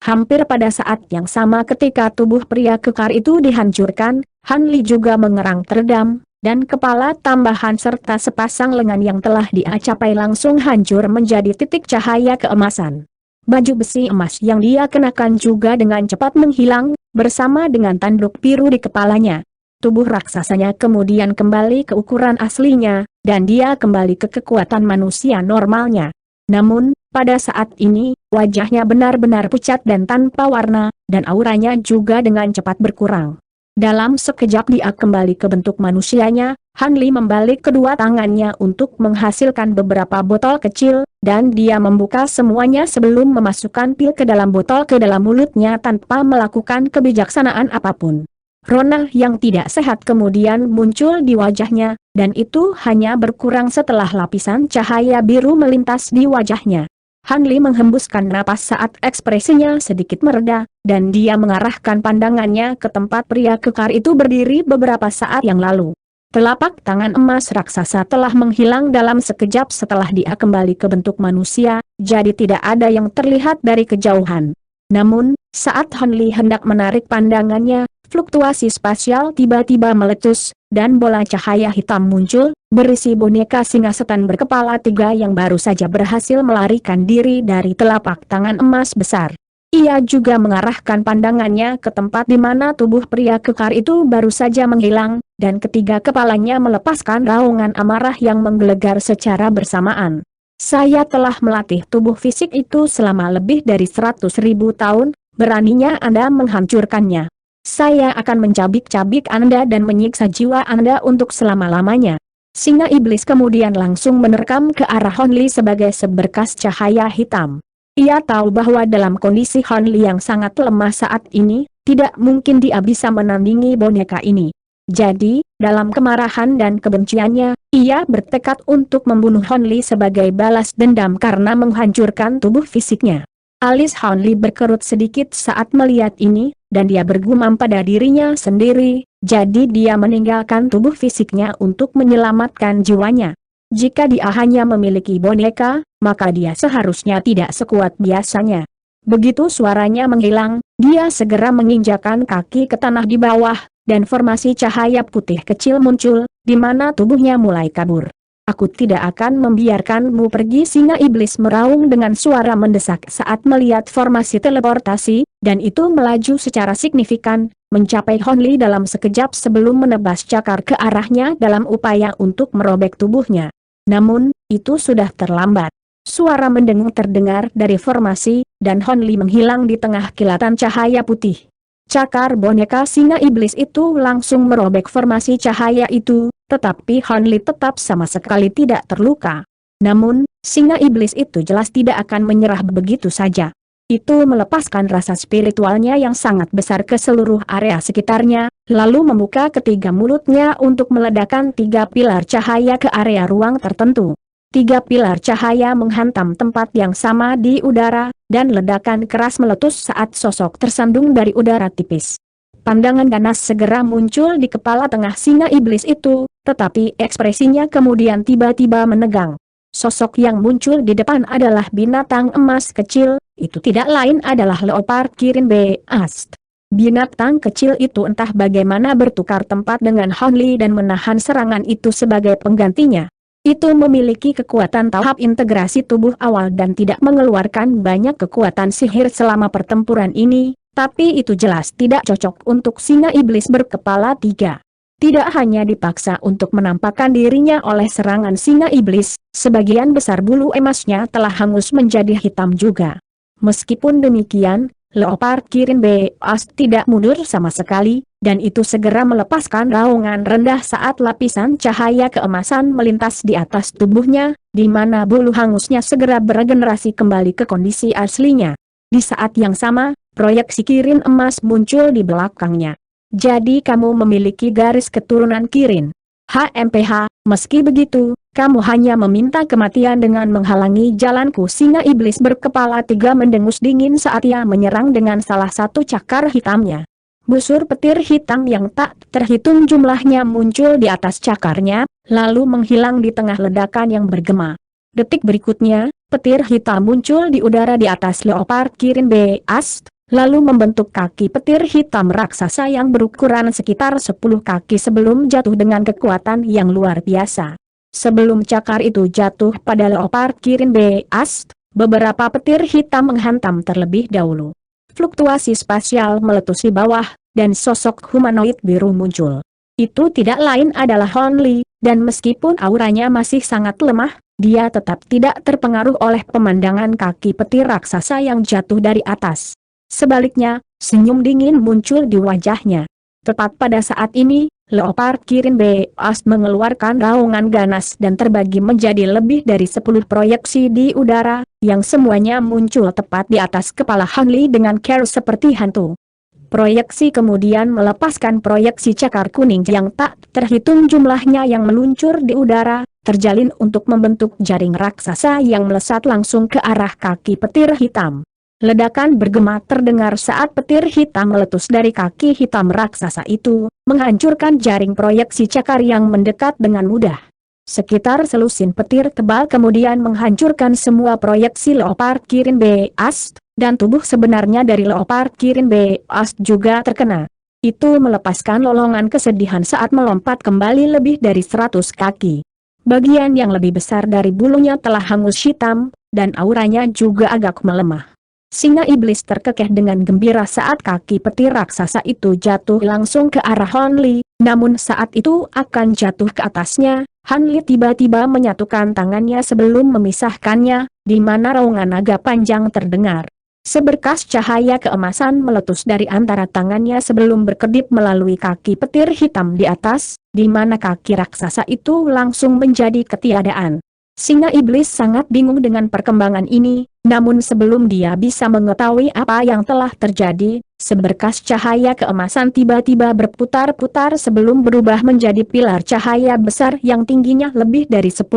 Hampir pada saat yang sama ketika tubuh pria kekar itu dihancurkan, Han Li juga mengerang teredam, dan kepala tambahan serta sepasang lengan yang telah dia capai langsung hancur menjadi titik cahaya keemasan. Baju besi emas yang dia kenakan juga dengan cepat menghilang, bersama dengan tanduk biru di kepalanya. Tubuh raksasanya kemudian kembali ke ukuran aslinya, dan dia kembali ke kekuatan manusia normalnya. Namun, pada saat ini, wajahnya benar-benar pucat dan tanpa warna, dan auranya juga dengan cepat berkurang. Dalam sekejap dia kembali ke bentuk manusianya. Han Li membalik kedua tangannya untuk menghasilkan beberapa botol kecil, dan dia membuka semuanya sebelum memasukkan pil ke dalam botol ke dalam mulutnya tanpa melakukan kebijaksanaan apapun. Rona yang tidak sehat kemudian muncul di wajahnya, dan itu hanya berkurang setelah lapisan cahaya biru melintas di wajahnya. Han Li menghembuskan napas saat ekspresinya sedikit mereda, dan dia mengarahkan pandangannya ke tempat pria kekar itu berdiri beberapa saat yang lalu. Telapak tangan emas raksasa telah menghilang dalam sekejap setelah dia kembali ke bentuk manusia, jadi tidak ada yang terlihat dari kejauhan. Namun, saat Han Li hendak menarik pandangannya, fluktuasi spasial tiba-tiba meletus, dan bola cahaya hitam muncul, berisi boneka singa setan berkepala tiga yang baru saja berhasil melarikan diri dari telapak tangan emas besar. Ia juga mengarahkan pandangannya ke tempat di mana tubuh pria kekar itu baru saja menghilang, dan ketiga kepalanya melepaskan raungan amarah yang menggelegar secara bersamaan. Saya telah melatih tubuh fisik itu selama lebih dari 100.000 tahun, beraninya Anda menghancurkannya. Saya akan mencabik-cabik Anda dan menyiksa jiwa Anda untuk selama-lamanya. Singa iblis kemudian langsung menerkam ke arah Han Li sebagai seberkas cahaya hitam. Ia tahu bahwa dalam kondisi Han Li yang sangat lemah saat ini, tidak mungkin dia bisa menandingi boneka ini. Jadi, dalam kemarahan dan kebenciannya, ia bertekad untuk membunuh Han Li sebagai balas dendam karena menghancurkan tubuh fisiknya. Alis Han Li berkerut sedikit saat melihat ini, dan dia bergumam pada dirinya sendiri, jadi dia meninggalkan tubuh fisiknya untuk menyelamatkan jiwanya. Jika dia hanya memiliki boneka, maka dia seharusnya tidak sekuat biasanya. Begitu suaranya menghilang, dia segera menginjakkan kaki ke tanah di bawah, dan formasi cahaya putih kecil muncul, di mana tubuhnya mulai kabur. Aku tidak akan membiarkanmu pergi, singa iblis meraung dengan suara mendesak saat melihat formasi teleportasi, dan itu melaju secara signifikan, mencapai Han Li dalam sekejap sebelum menebas cakar ke arahnya dalam upaya untuk merobek tubuhnya. Namun, itu sudah terlambat. Suara mendengung terdengar dari formasi, dan Han Li menghilang di tengah kilatan cahaya putih. Cakar boneka singa iblis itu langsung merobek formasi cahaya itu, tetapi Han Li tetap sama sekali tidak terluka. Namun, singa iblis itu jelas tidak akan menyerah begitu saja. Itu melepaskan rasa spiritualnya yang sangat besar ke seluruh area sekitarnya, lalu membuka ketiga mulutnya untuk meledakkan tiga pilar cahaya ke area ruang tertentu. Tiga pilar cahaya menghantam tempat yang sama di udara, dan ledakan keras meletus saat sosok tersandung dari udara tipis. Pandangan ganas segera muncul di kepala tengah singa iblis itu, tetapi ekspresinya kemudian tiba-tiba menegang. Sosok yang muncul di depan adalah binatang emas kecil, itu tidak lain adalah leopard Kirin Beast. Binatang kecil itu entah bagaimana bertukar tempat dengan Han Li dan menahan serangan itu sebagai penggantinya. Itu memiliki kekuatan tahap integrasi tubuh awal dan tidak mengeluarkan banyak kekuatan sihir selama pertempuran ini, tapi itu jelas tidak cocok untuk singa iblis berkepala tiga. Tidak hanya dipaksa untuk menampakkan dirinya oleh serangan singa iblis, sebagian besar bulu emasnya telah hangus menjadi hitam juga. Meskipun demikian, leopard Kirin Beast tidak mundur sama sekali, dan itu segera melepaskan raungan rendah saat lapisan cahaya keemasan melintas di atas tubuhnya, di mana bulu hangusnya segera beregenerasi kembali ke kondisi aslinya. Di saat yang sama, proyeksi Kirin emas muncul di belakangnya. Jadi kamu memiliki garis keturunan Kirin. HMPH, meski begitu, kamu hanya meminta kematian dengan menghalangi jalanku. Singa iblis berkepala tiga mendengus dingin saat ia menyerang dengan salah satu cakar hitamnya. Busur petir hitam yang tak terhitung jumlahnya muncul di atas cakarnya, lalu menghilang di tengah ledakan yang bergema. Detik berikutnya, petir hitam muncul di udara di atas leopard Kirin Beast, lalu membentuk kaki petir hitam raksasa yang berukuran sekitar 10 kaki sebelum jatuh dengan kekuatan yang luar biasa. Sebelum cakar itu jatuh pada leopard Kirin Beast, beberapa petir hitam menghantam terlebih dahulu. Fluktuasi spasial meletus di bawah, dan sosok humanoid biru muncul. Itu tidak lain adalah Hon Li, dan meskipun auranya masih sangat lemah, dia tetap tidak terpengaruh oleh pemandangan kaki petir raksasa yang jatuh dari atas. Sebaliknya, senyum dingin muncul di wajahnya. Tepat pada saat ini, leopard Kirin Beast mengeluarkan raungan ganas dan terbagi menjadi lebih dari 10 proyeksi di udara, yang semuanya muncul tepat di atas kepala Han Li dengan care seperti hantu. Proyeksi kemudian melepaskan proyeksi cakar kuning yang tak terhitung jumlahnya yang meluncur di udara, terjalin untuk membentuk jaring raksasa yang melesat langsung ke arah kaki petir hitam. Ledakan bergema terdengar saat petir hitam meletus dari kaki hitam raksasa itu, menghancurkan jaring proyeksi cakar yang mendekat dengan mudah. Sekitar selusin petir tebal kemudian menghancurkan semua proyeksi leopard Kirin Beast, dan tubuh sebenarnya dari leopard Kirin Beast juga terkena. Itu melepaskan lolongan kesedihan saat melompat kembali lebih dari 100 kaki. Bagian yang lebih besar dari bulunya telah hangus hitam, dan auranya juga agak melemah. Singa iblis terkekeh dengan gembira saat kaki petir raksasa itu jatuh langsung ke arah Han Li, namun saat itu akan jatuh ke atasnya, Han Li tiba-tiba menyatukan tangannya sebelum memisahkannya, di mana raungan naga panjang terdengar. Seberkas cahaya keemasan meletus dari antara tangannya sebelum berkedip melalui kaki petir hitam di atas, di mana kaki raksasa itu langsung menjadi ketiadaan. Singa iblis sangat bingung dengan perkembangan ini, namun sebelum dia bisa mengetahui apa yang telah terjadi, seberkas cahaya keemasan tiba-tiba berputar-putar sebelum berubah menjadi pilar cahaya besar yang tingginya lebih dari 10.000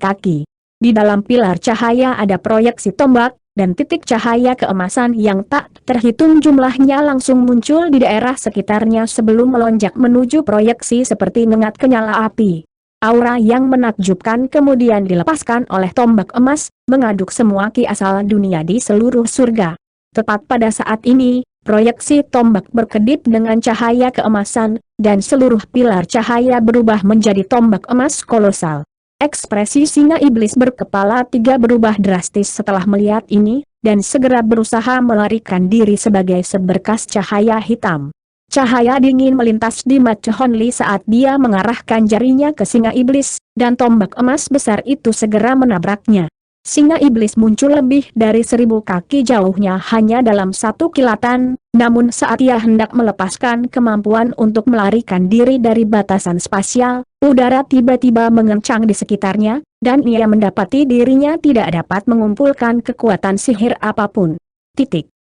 kaki. Di dalam pilar cahaya ada proyeksi tombak, dan titik cahaya keemasan yang tak terhitung jumlahnya langsung muncul di daerah sekitarnya sebelum melonjak menuju proyeksi seperti ngengat kenyala api. Aura yang menakjubkan kemudian dilepaskan oleh tombak emas, mengaduk semua ki asal dunia di seluruh surga. Tepat pada saat ini, proyeksi tombak berkedip dengan cahaya keemasan, dan seluruh pilar cahaya berubah menjadi tombak emas kolosal. Ekspresi singa iblis berkepala 3 berubah drastis setelah melihat ini, dan segera berusaha melarikan diri sebagai seberkas cahaya hitam. Cahaya dingin melintas di mata Hon Li saat dia mengarahkan jarinya ke singa iblis, dan tombak emas besar itu segera menabraknya. Singa iblis muncul lebih dari 1000 kaki jauhnya hanya dalam satu kilatan, namun saat ia hendak melepaskan kemampuan untuk melarikan diri dari batasan spasial, udara tiba-tiba mengencang di sekitarnya, dan ia mendapati dirinya tidak dapat mengumpulkan kekuatan sihir apapun.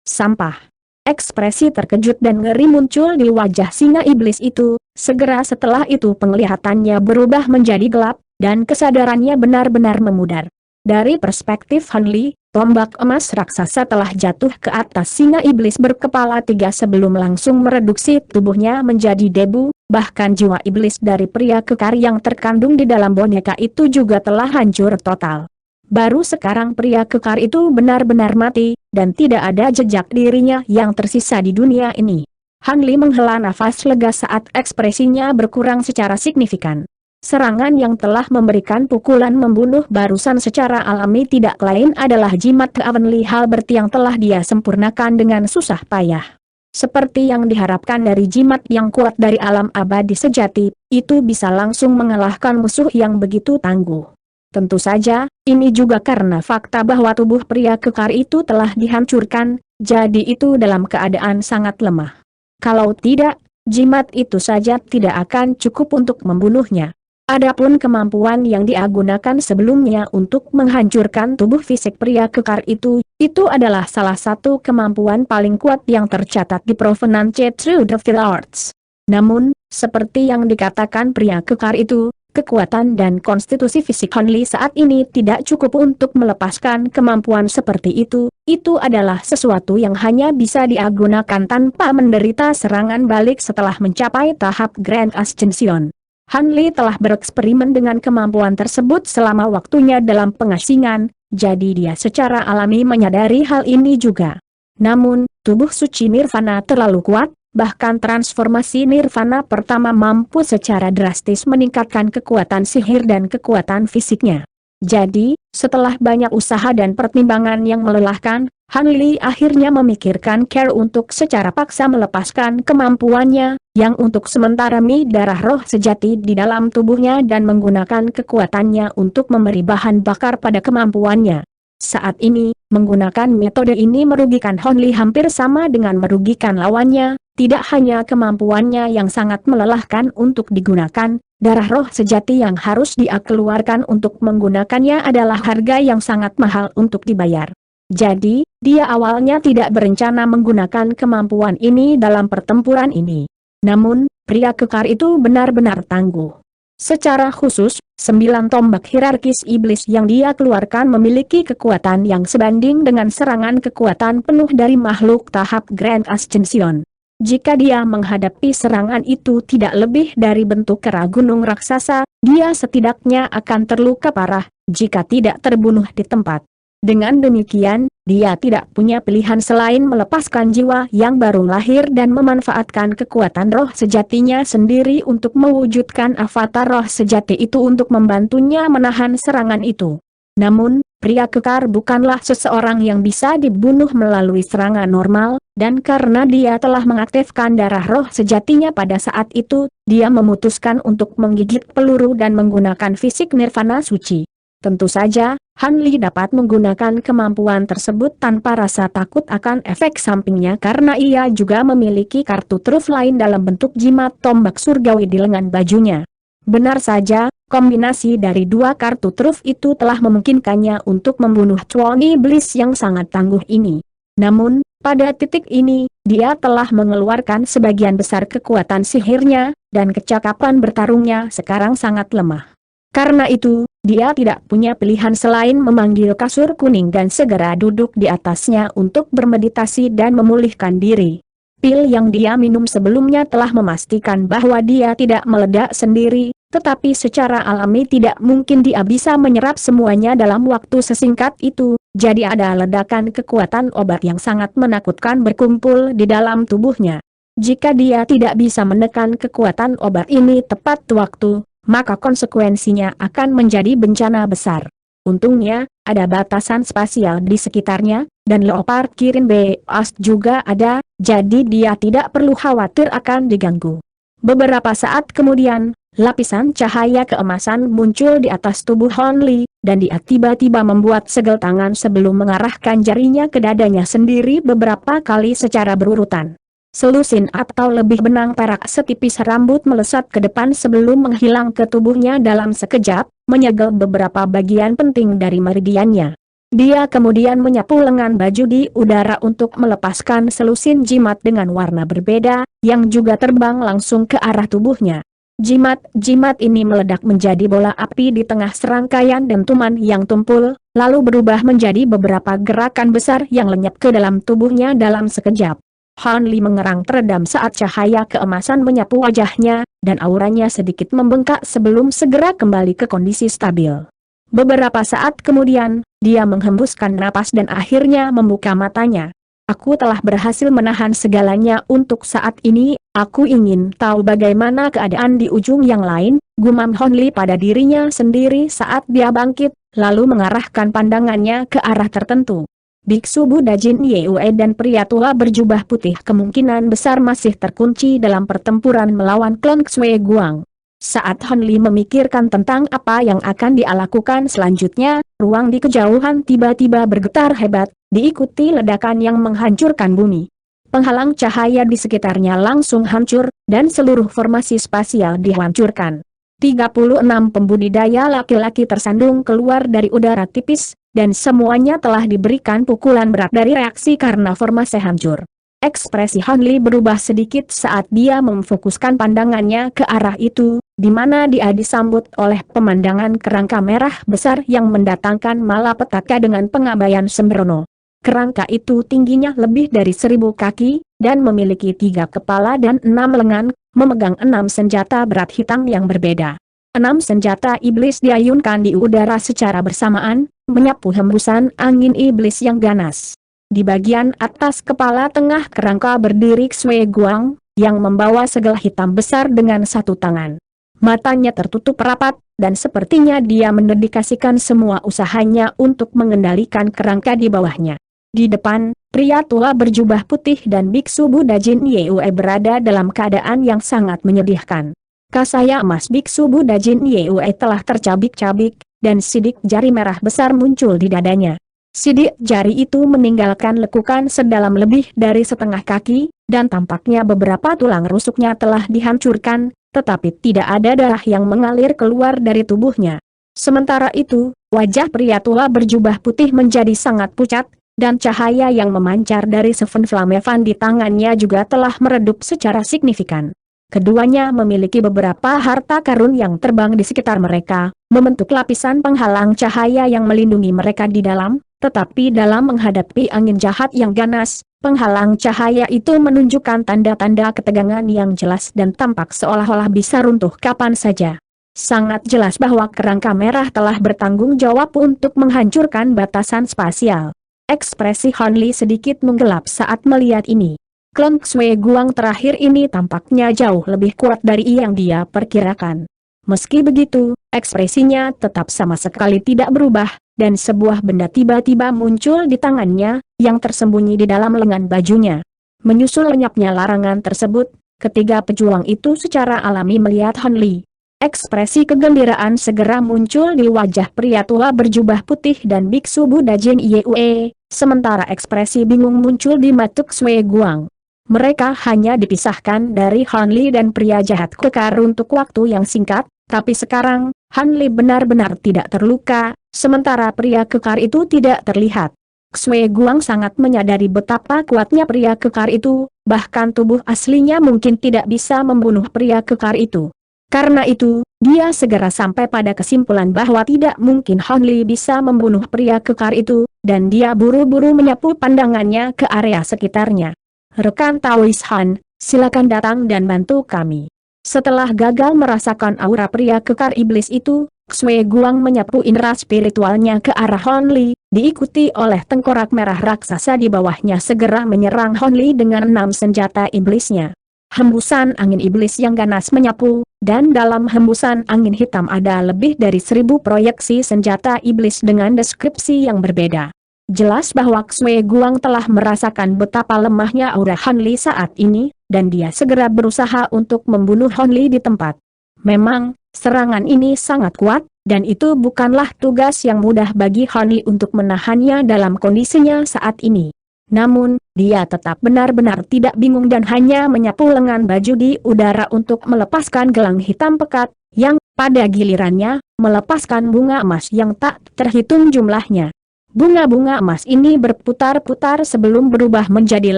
Sampah. Ekspresi terkejut dan ngeri muncul di wajah singa iblis itu, segera setelah itu penglihatannya berubah menjadi gelap, dan kesadarannya benar-benar memudar. Dari perspektif Han Li, tombak emas raksasa telah jatuh ke atas singa iblis berkepala 3 sebelum langsung mereduksi tubuhnya menjadi debu, bahkan jiwa iblis dari pria kekar yang terkandung di dalam boneka itu juga telah hancur total. Baru sekarang pria kekar itu benar-benar mati, dan tidak ada jejak dirinya yang tersisa di dunia ini. Han Li menghela nafas lega saat ekspresinya berkurang secara signifikan. Serangan yang telah memberikan pukulan membunuh barusan secara alami tidak lain adalah jimat Heavenly Halberd yang telah dia sempurnakan dengan susah payah. Seperti yang diharapkan dari jimat yang kuat dari alam abadi sejati, itu bisa langsung mengalahkan musuh yang begitu tangguh. Tentu saja, ini juga karena fakta bahwa tubuh pria kekar itu telah dihancurkan, jadi itu dalam keadaan sangat lemah. Kalau tidak, jimat itu saja tidak akan cukup untuk membunuhnya. Adapun kemampuan yang dia gunakan sebelumnya untuk menghancurkan tubuh fisik pria kekar itu adalah salah satu kemampuan paling kuat yang tercatat di Provenance Through the Arts. Namun, seperti yang dikatakan pria kekar itu, kekuatan dan konstitusi fisik Han Li saat ini tidak cukup untuk melepaskan kemampuan seperti itu adalah sesuatu yang hanya bisa dia gunakan tanpa menderita serangan balik setelah mencapai tahap Grand Ascension. Han Li telah bereksperimen dengan kemampuan tersebut selama waktunya dalam pengasingan, jadi dia secara alami menyadari hal ini juga. Namun, tubuh suci Nirvana terlalu kuat, bahkan transformasi Nirvana pertama mampu secara drastis meningkatkan kekuatan sihir dan kekuatan fisiknya. Jadi, setelah banyak usaha dan pertimbangan yang melelahkan, Han Li akhirnya memikirkan cara untuk secara paksa melepaskan kemampuannya, yang untuk sementara darah roh sejati di dalam tubuhnya dan menggunakan kekuatannya untuk memberi bahan bakar pada kemampuannya. Saat ini, menggunakan metode ini merugikan Han Li hampir sama dengan merugikan lawannya, tidak hanya kemampuannya yang sangat melelahkan untuk digunakan, darah roh sejati yang harus dia keluarkan untuk menggunakannya adalah harga yang sangat mahal untuk dibayar. Jadi, dia awalnya tidak berencana menggunakan kemampuan ini dalam pertempuran ini. Namun, pria kekar itu benar-benar tangguh. Secara khusus, 9 tombak hierarkis iblis yang dia keluarkan memiliki kekuatan yang sebanding dengan serangan kekuatan penuh dari makhluk tahap Grand Ascension. Jika dia menghadapi serangan itu tidak lebih dari bentuk kera gunung raksasa, dia setidaknya akan terluka parah, jika tidak terbunuh di tempat. Dengan demikian, dia tidak punya pilihan selain melepaskan jiwa yang baru lahir dan memanfaatkan kekuatan roh sejatinya sendiri untuk mewujudkan avatar roh sejati itu untuk membantunya menahan serangan itu. Namun, pria kekar bukanlah seseorang yang bisa dibunuh melalui serangan normal, dan karena dia telah mengaktifkan darah roh sejatinya pada saat itu, dia memutuskan untuk menggigit peluru dan menggunakan fisik nirvana suci. Tentu saja, Han Li dapat menggunakan kemampuan tersebut tanpa rasa takut akan efek sampingnya karena ia juga memiliki kartu truf lain dalam bentuk jimat tombak surgawi di lengan bajunya. Benar saja, kombinasi dari dua kartu truf itu telah memungkinkannya untuk membunuh Chuan Iblis yang sangat tangguh ini. Namun, pada titik ini, dia telah mengeluarkan sebagian besar kekuatan sihirnya, dan kecakapan bertarungnya sekarang sangat lemah. Karena itu, dia tidak punya pilihan selain memanggil kasur kuning dan segera duduk di atasnya untuk bermeditasi dan memulihkan diri. Pil yang dia minum sebelumnya telah memastikan bahwa dia tidak meledak sendiri, tetapi secara alami tidak mungkin dia bisa menyerap semuanya dalam waktu sesingkat itu, jadi ada ledakan kekuatan obat yang sangat menakutkan berkumpul di dalam tubuhnya. Jika dia tidak bisa menekan kekuatan obat ini tepat waktu, maka konsekuensinya akan menjadi bencana besar. Untungnya, ada batasan spasial di sekitarnya, dan Leopard Kirin Beast juga ada, jadi dia tidak perlu khawatir akan diganggu. Beberapa saat kemudian, lapisan cahaya keemasan muncul di atas tubuh Han Li, dan dia tiba-tiba membuat segel tangan sebelum mengarahkan jarinya ke dadanya sendiri beberapa kali secara berurutan. Selusin atau lebih benang perak setipis rambut melesat ke depan sebelum menghilang ke tubuhnya dalam sekejap, menyegel beberapa bagian penting dari meridiannya. Dia kemudian menyapu lengan baju di udara untuk melepaskan selusin jimat dengan warna berbeda, yang juga terbang langsung ke arah tubuhnya. Jimat ini meledak menjadi bola api di tengah serangkaian dentuman yang tumpul, lalu berubah menjadi beberapa gerakan besar yang lenyap ke dalam tubuhnya dalam sekejap. Han Li mengerang teredam saat cahaya keemasan menyapu wajahnya, dan auranya sedikit membengkak sebelum segera kembali ke kondisi stabil. Beberapa saat kemudian, dia menghembuskan napas dan akhirnya membuka matanya. Aku telah berhasil menahan segalanya untuk saat ini, aku ingin tahu bagaimana keadaan di ujung yang lain, gumam Han Li pada dirinya sendiri saat dia bangkit, lalu mengarahkan pandangannya ke arah tertentu. Biksu Buddha Jin Yue dan pria tua berjubah putih kemungkinan besar masih terkunci dalam pertempuran melawan klan Xue Guang. Saat Han Li memikirkan tentang apa yang akan dia lakukan selanjutnya, ruang di kejauhan tiba-tiba bergetar hebat, diikuti ledakan yang menghancurkan bumi. Penghalang cahaya di sekitarnya langsung hancur, dan seluruh formasi spasial dihancurkan. 36 pembudidaya laki-laki tersandung keluar dari udara tipis, dan semuanya telah diberikan pukulan berat dari reaksi karena formasi hancur. Ekspresi Han Li berubah sedikit saat dia memfokuskan pandangannya ke arah itu, di mana dia disambut oleh pemandangan kerangka merah besar yang mendatangkan malapetaka dengan pengabaian sembrono. Kerangka itu tingginya lebih dari 1000 kaki, dan memiliki 3 kepala dan 6 lengan, memegang 6 senjata berat hitam yang berbeda. 6 senjata iblis diayunkan di udara secara bersamaan, menyapu hembusan angin iblis yang ganas. Di bagian atas kepala tengah kerangka berdiri Xue Guang, yang membawa segel hitam besar dengan satu tangan. Matanya tertutup rapat, dan sepertinya dia mendedikasikan semua usahanya untuk mengendalikan kerangka di bawahnya. Di depan, pria tua berjubah putih dan biksu Buddha Jin Yue berada dalam keadaan yang sangat menyedihkan. Kasaya emas biksu Buddha Jin Yue telah tercabik-cabik, dan sidik jari merah besar muncul di dadanya. Sidik jari itu meninggalkan lekukan sedalam lebih dari setengah kaki, dan tampaknya beberapa tulang rusuknya telah dihancurkan, tetapi tidak ada darah yang mengalir keluar dari tubuhnya. Sementara itu, wajah pria tua berjubah putih menjadi sangat pucat, dan cahaya yang memancar dari Seven Flame Fan di tangannya juga telah meredup secara signifikan. Keduanya memiliki beberapa harta karun yang terbang di sekitar mereka, membentuk lapisan penghalang cahaya yang melindungi mereka di dalam, tetapi dalam menghadapi angin jahat yang ganas, penghalang cahaya itu menunjukkan tanda-tanda ketegangan yang jelas dan tampak seolah-olah bisa runtuh kapan saja. Sangat jelas bahwa kerangka merah telah bertanggung jawab untuk menghancurkan batasan spasial. Ekspresi Han Li sedikit menggelap saat melihat ini. Klan Xue Guang terakhir ini tampaknya jauh lebih kuat dari yang dia perkirakan. Meski begitu, ekspresinya tetap sama sekali tidak berubah, dan sebuah benda tiba-tiba muncul di tangannya, yang tersembunyi di dalam lengan bajunya. Menyusul lenyapnya larangan tersebut, ketiga pejuang itu secara alami melihat Han Li. Ekspresi kegembiraan segera muncul di wajah pria tua berjubah putih dan biksu Buddha Jin Yue, sementara ekspresi bingung muncul di mata Xue Guang. Mereka hanya dipisahkan dari Han Li dan pria jahat kekar untuk waktu yang singkat, tapi sekarang, Han Li benar-benar tidak terluka, sementara pria kekar itu tidak terlihat. Xue Guang sangat menyadari betapa kuatnya pria kekar itu, bahkan tubuh aslinya mungkin tidak bisa membunuh pria kekar itu. Karena itu, dia segera sampai pada kesimpulan bahwa tidak mungkin Han Li bisa membunuh pria kekar itu, dan dia buru-buru menyapu pandangannya ke area sekitarnya. "Rekan Taois Han, silakan datang dan bantu kami." Setelah gagal merasakan aura pria kekar iblis itu, Xue Guang menyapu indera spiritualnya ke arah Han Li, diikuti oleh tengkorak merah raksasa di bawahnya segera menyerang Han Li dengan 6 senjata iblisnya. Hembusan angin iblis yang ganas menyapu, dan dalam hembusan angin hitam ada lebih dari 1000 proyeksi senjata iblis dengan deskripsi yang berbeda. Jelas bahwa Xue Guang telah merasakan betapa lemahnya aura Han Li saat ini, dan dia segera berusaha untuk membunuh Han Li di tempat. Memang, serangan ini sangat kuat, dan itu bukanlah tugas yang mudah bagi Han Li untuk menahannya dalam kondisinya saat ini. Namun, dia tetap benar-benar tidak bingung dan hanya menyapu lengan baju di udara untuk melepaskan gelang hitam pekat, yang pada gilirannya, melepaskan bunga emas yang tak terhitung jumlahnya. Bunga-bunga emas ini berputar-putar sebelum berubah menjadi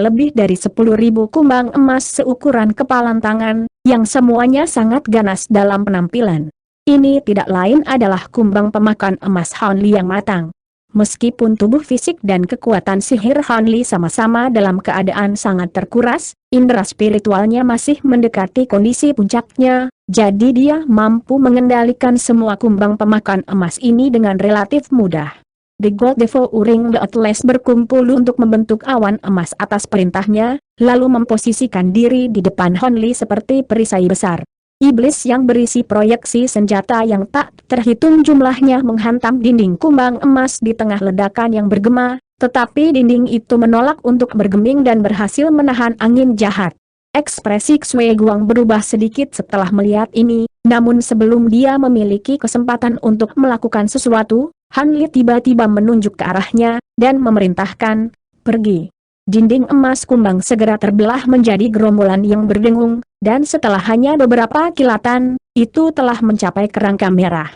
lebih dari 10.000 kumbang emas seukuran kepalan tangan, yang semuanya sangat ganas dalam penampilan. Ini tidak lain adalah kumbang pemakan emas Han Li yang matang. Meskipun tubuh fisik dan kekuatan sihir Han Li sama-sama dalam keadaan sangat terkuras, indera spiritualnya masih mendekati kondisi puncaknya, jadi dia mampu mengendalikan semua kumbang pemakan emas ini dengan relatif mudah. The God Devouring the Atlas berkumpul untuk membentuk awan emas atas perintahnya, lalu memposisikan diri di depan Han Li seperti perisai besar. Iblis yang berisi proyeksi senjata yang tak terhitung jumlahnya menghantam dinding kumbang emas di tengah ledakan yang bergema, tetapi dinding itu menolak untuk bergeming dan berhasil menahan angin jahat. Ekspresi Xue Guang berubah sedikit setelah melihat ini, namun sebelum dia memiliki kesempatan untuk melakukan sesuatu, Han Li tiba-tiba menunjuk ke arahnya, dan memerintahkan, "Pergi." Dinding emas kumbang segera terbelah menjadi gerombolan yang berdengung, dan setelah hanya beberapa kilatan, itu telah mencapai kerangka merah.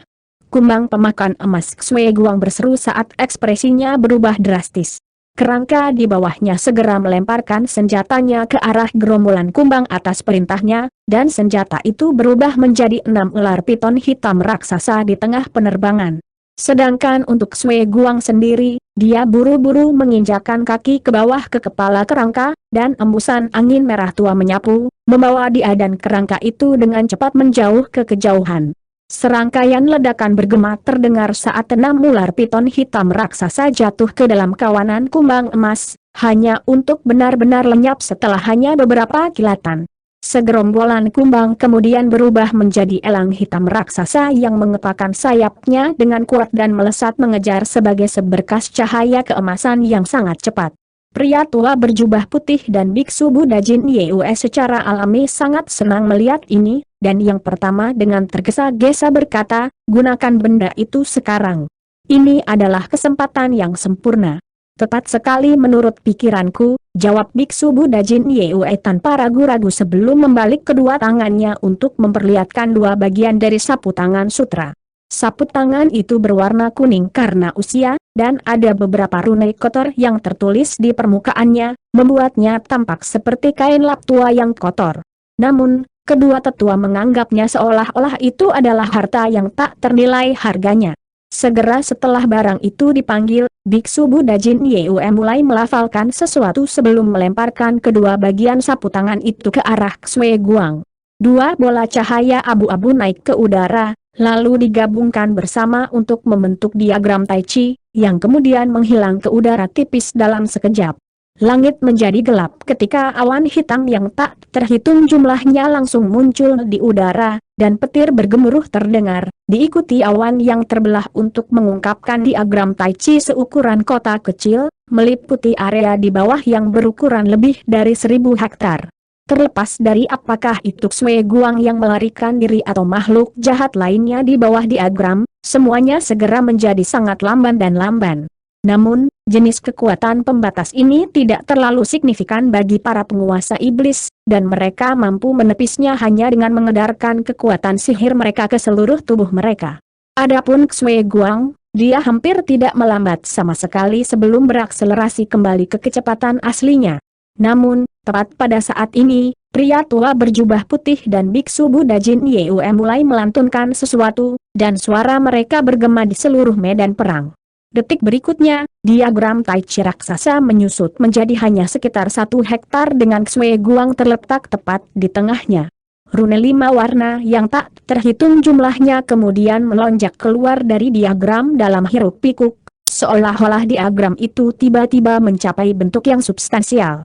Kumbang pemakan emas Xue Guang berseru saat ekspresinya berubah drastis. Kerangka di bawahnya segera melemparkan senjatanya ke arah gerombolan kumbang atas perintahnya, dan senjata itu berubah menjadi 6 ular piton hitam raksasa di tengah penerbangan. Sedangkan untuk Xue Guang sendiri, dia buru-buru menginjakkan kaki ke bawah ke kepala kerangka, dan embusan angin merah tua menyapu, membawa dia dan kerangka itu dengan cepat menjauh ke kejauhan. Serangkaian ledakan bergema terdengar saat 6 ular piton hitam raksasa jatuh ke dalam kawanan kumbang emas, hanya untuk benar-benar lenyap setelah hanya beberapa kilatan. Segerombolan kumbang kemudian berubah menjadi elang hitam raksasa yang mengepakkan sayapnya dengan kuat dan melesat mengejar sebagai seberkas cahaya keemasan yang sangat cepat. Pria tua berjubah putih dan biksu Buddha Jin Yue secara alami sangat senang melihat ini, dan yang pertama dengan tergesa-gesa berkata, gunakan benda itu sekarang. Ini adalah kesempatan yang sempurna. Tepat sekali menurut pikiranku, jawab biksu Buddha Jin Yue tanpa ragu-ragu sebelum membalik kedua tangannya untuk memperlihatkan dua bagian dari sapu tangan sutra. Sapu tangan itu berwarna kuning karena usia, dan ada beberapa rune kotor yang tertulis di permukaannya, membuatnya tampak seperti kain lap tua yang kotor. Namun, kedua tetua menganggapnya seolah-olah itu adalah harta yang tak ternilai harganya. Segera setelah barang itu dipanggil, biksu Buddha Jin Yue mulai melafalkan sesuatu sebelum melemparkan kedua bagian sapu tangan itu ke arah Xue Guang. Dua bola cahaya abu-abu naik ke udara, lalu digabungkan bersama untuk membentuk diagram Tai Chi, yang kemudian menghilang ke udara tipis dalam sekejap. Langit menjadi gelap ketika awan hitam yang tak terhitung jumlahnya langsung muncul di udara, dan petir bergemuruh terdengar, diikuti awan yang terbelah untuk mengungkapkan diagram Tai Chi seukuran kota kecil, meliputi area di bawah yang berukuran lebih dari 1000 hektar. Terlepas dari apakah itu Xue Guang yang melarikan diri atau makhluk jahat lainnya di bawah diagram, semuanya segera menjadi sangat lamban dan lamban. Namun, jenis kekuatan pembatas ini tidak terlalu signifikan bagi para penguasa iblis, dan mereka mampu menepisnya hanya dengan mengedarkan kekuatan sihir mereka ke seluruh tubuh mereka. Adapun Xue Guang, dia hampir tidak melambat sama sekali sebelum berakselerasi kembali ke kecepatan aslinya. Namun, tepat pada saat ini, pria tua berjubah putih dan biksu Buddha Jin Yue mulai melantunkan sesuatu, dan suara mereka bergema di seluruh medan perang. Detik berikutnya, diagram Tai Chi raksasa menyusut menjadi hanya sekitar 1 hektar dengan Xue Guang terletak tepat di tengahnya. Rune 5 warna yang tak terhitung jumlahnya kemudian melonjak keluar dari diagram dalam hiruk pikuk, seolah-olah diagram itu tiba-tiba mencapai bentuk yang substansial.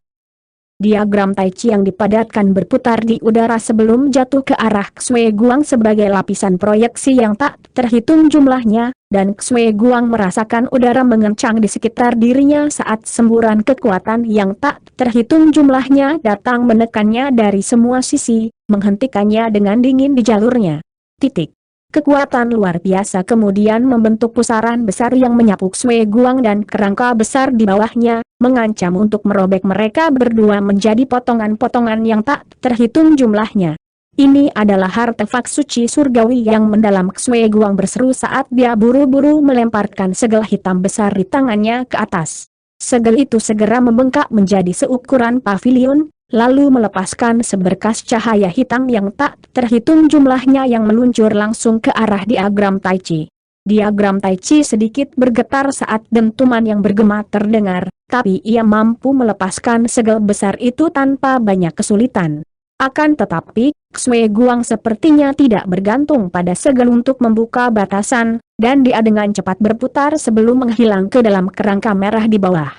Diagram Tai Chi yang dipadatkan berputar di udara sebelum jatuh ke arah Xue Guang sebagai lapisan proyeksi yang tak terhitung jumlahnya, dan Xue Guang merasakan udara mengencang di sekitar dirinya saat semburan kekuatan yang tak terhitung jumlahnya datang menekannya dari semua sisi, menghentikannya dengan dingin di jalurnya. Kekuatan luar biasa kemudian membentuk pusaran besar yang menyapu Xue Guang dan kerangka besar di bawahnya, mengancam untuk merobek mereka berdua menjadi potongan-potongan yang tak terhitung jumlahnya. Ini adalah artefak suci surgawi yang mendalam, Xue Guang berseru saat dia buru-buru melemparkan segel hitam besar di tangannya ke atas. Segel itu segera membengkak menjadi seukuran pavilion, lalu melepaskan seberkas cahaya hitam yang tak terhitung jumlahnya yang meluncur langsung ke arah diagram Tai Chi. Diagram Tai Chi sedikit bergetar saat dentuman yang bergema terdengar, tapi ia mampu melepaskan segel besar itu tanpa banyak kesulitan. Akan tetapi, Xue Guang sepertinya tidak bergantung pada segel untuk membuka batasan, dan dia dengan cepat berputar sebelum menghilang ke dalam kerangka merah di bawah.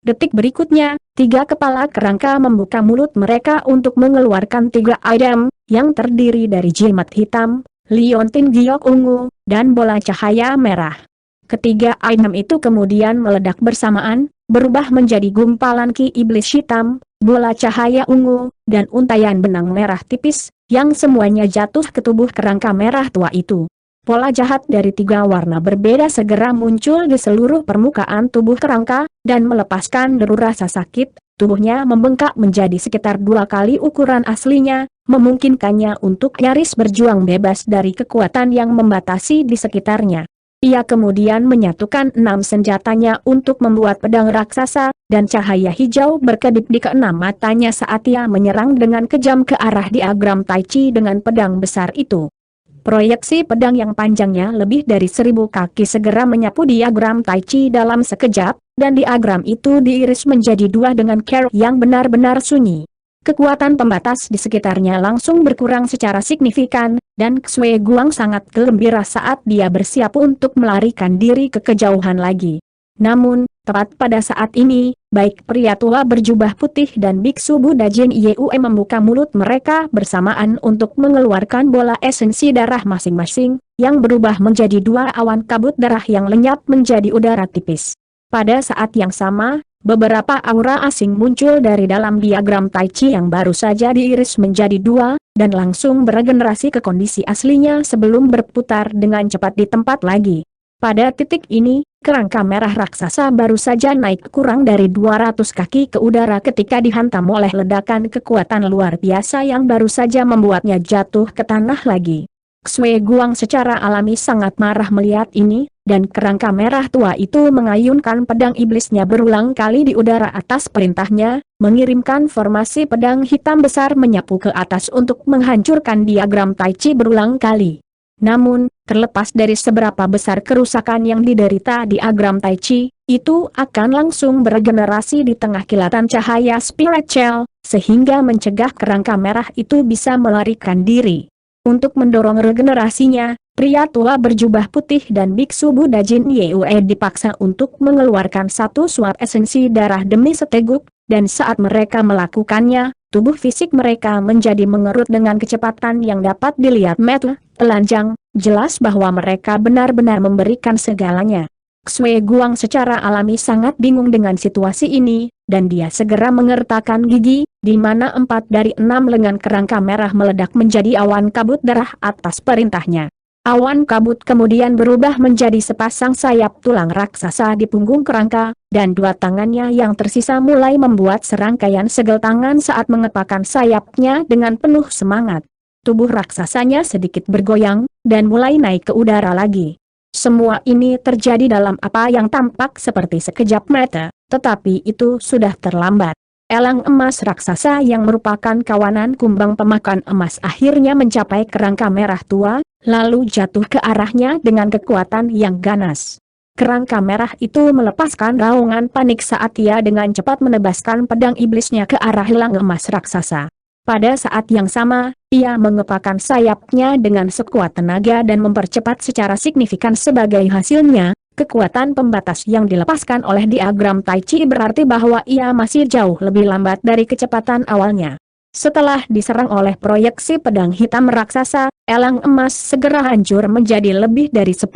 Detik berikutnya, 3 kepala kerangka membuka mulut mereka untuk mengeluarkan 3 item, yang terdiri dari jimat hitam, liontin giok ungu, dan bola cahaya merah. Ketiga item itu kemudian meledak bersamaan, berubah menjadi gumpalan ki iblis hitam, bola cahaya ungu, dan untaian benang merah tipis, yang semuanya jatuh ke tubuh kerangka merah tua itu. Pola jahat dari 3 warna berbeda segera muncul di seluruh permukaan tubuh kerangka, dan melepaskan deru rasa sakit, tubuhnya membengkak menjadi sekitar 2 kali ukuran aslinya, memungkinkannya untuk nyaris berjuang bebas dari kekuatan yang membatasi di sekitarnya. Ia kemudian menyatukan 6 senjatanya untuk membuat pedang raksasa, dan cahaya hijau berkedip di keenam matanya saat ia menyerang dengan kejam ke arah diagram Tai Chi dengan pedang besar itu. Proyeksi pedang yang panjangnya lebih dari 1000 kaki segera menyapu diagram Tai Chi dalam sekejap, dan diagram itu diiris menjadi 2 dengan cara yang benar-benar sunyi. Kekuatan pembatas di sekitarnya langsung berkurang secara signifikan, dan Xue Guang sangat gembira saat dia bersiap untuk melarikan diri ke kejauhan lagi. Namun, tepat pada saat ini, baik pria tua berjubah putih dan biksu Buddha Jin Yue membuka mulut mereka bersamaan untuk mengeluarkan bola esensi darah masing-masing, yang berubah menjadi dua awan kabut darah yang lenyap menjadi udara tipis. Pada saat yang sama, beberapa aura asing muncul dari dalam diagram Tai Chi yang baru saja diiris menjadi dua, dan langsung beregenerasi ke kondisi aslinya sebelum berputar dengan cepat di tempat lagi. Pada titik ini, kerangka merah raksasa baru saja naik kurang dari 200 kaki ke udara ketika dihantam oleh ledakan kekuatan luar biasa yang baru saja membuatnya jatuh ke tanah lagi. Xue Guang secara alami sangat marah melihat ini, dan kerangka merah tua itu mengayunkan pedang iblisnya berulang kali di udara atas perintahnya, mengirimkan formasi pedang hitam besar menyapu ke atas untuk menghancurkan diagram Tai Chi berulang kali. Namun, terlepas dari seberapa besar kerusakan yang diderita diagram Tai Chi, itu akan langsung beregenerasi di tengah kilatan cahaya spiritual, sehingga mencegah kerangka merah itu bisa melarikan diri. Untuk mendorong regenerasinya, pria tua berjubah putih dan biksu Buddha Jin Yue dipaksa untuk mengeluarkan satu suap esensi darah demi seteguk, dan saat mereka melakukannya, tubuh fisik mereka menjadi mengerut dengan kecepatan yang dapat dilihat mata telanjang, jelas bahwa mereka benar-benar memberikan segalanya. Xue Guang secara alami sangat bingung dengan situasi ini, dan dia segera mengertakkan gigi, di mana 4 dari 6 lengan kerangka merah meledak menjadi awan kabut darah atas perintahnya. Awan kabut kemudian berubah menjadi sepasang sayap tulang raksasa di punggung kerangka, dan dua tangannya yang tersisa mulai membuat serangkaian segel tangan saat mengepakkan sayapnya dengan penuh semangat. Tubuh raksasanya sedikit bergoyang, dan mulai naik ke udara lagi. Semua ini terjadi dalam apa yang tampak seperti sekejap mata, tetapi itu sudah terlambat. Elang emas raksasa yang merupakan kawanan kumbang pemakan emas akhirnya mencapai kerangka merah tua, lalu jatuh ke arahnya dengan kekuatan yang ganas. Kerangka merah itu melepaskan raungan panik saat ia dengan cepat menebaskan pedang iblisnya ke arah elang emas raksasa. Pada saat yang sama, ia mengepakkan sayapnya dengan sekuat tenaga dan mempercepat secara signifikan sebagai hasilnya. Kekuatan pembatas yang dilepaskan oleh diagram Tai Chi berarti bahwa ia masih jauh lebih lambat dari kecepatan awalnya. Setelah diserang oleh proyeksi pedang hitam raksasa, elang emas segera hancur menjadi lebih dari 10.000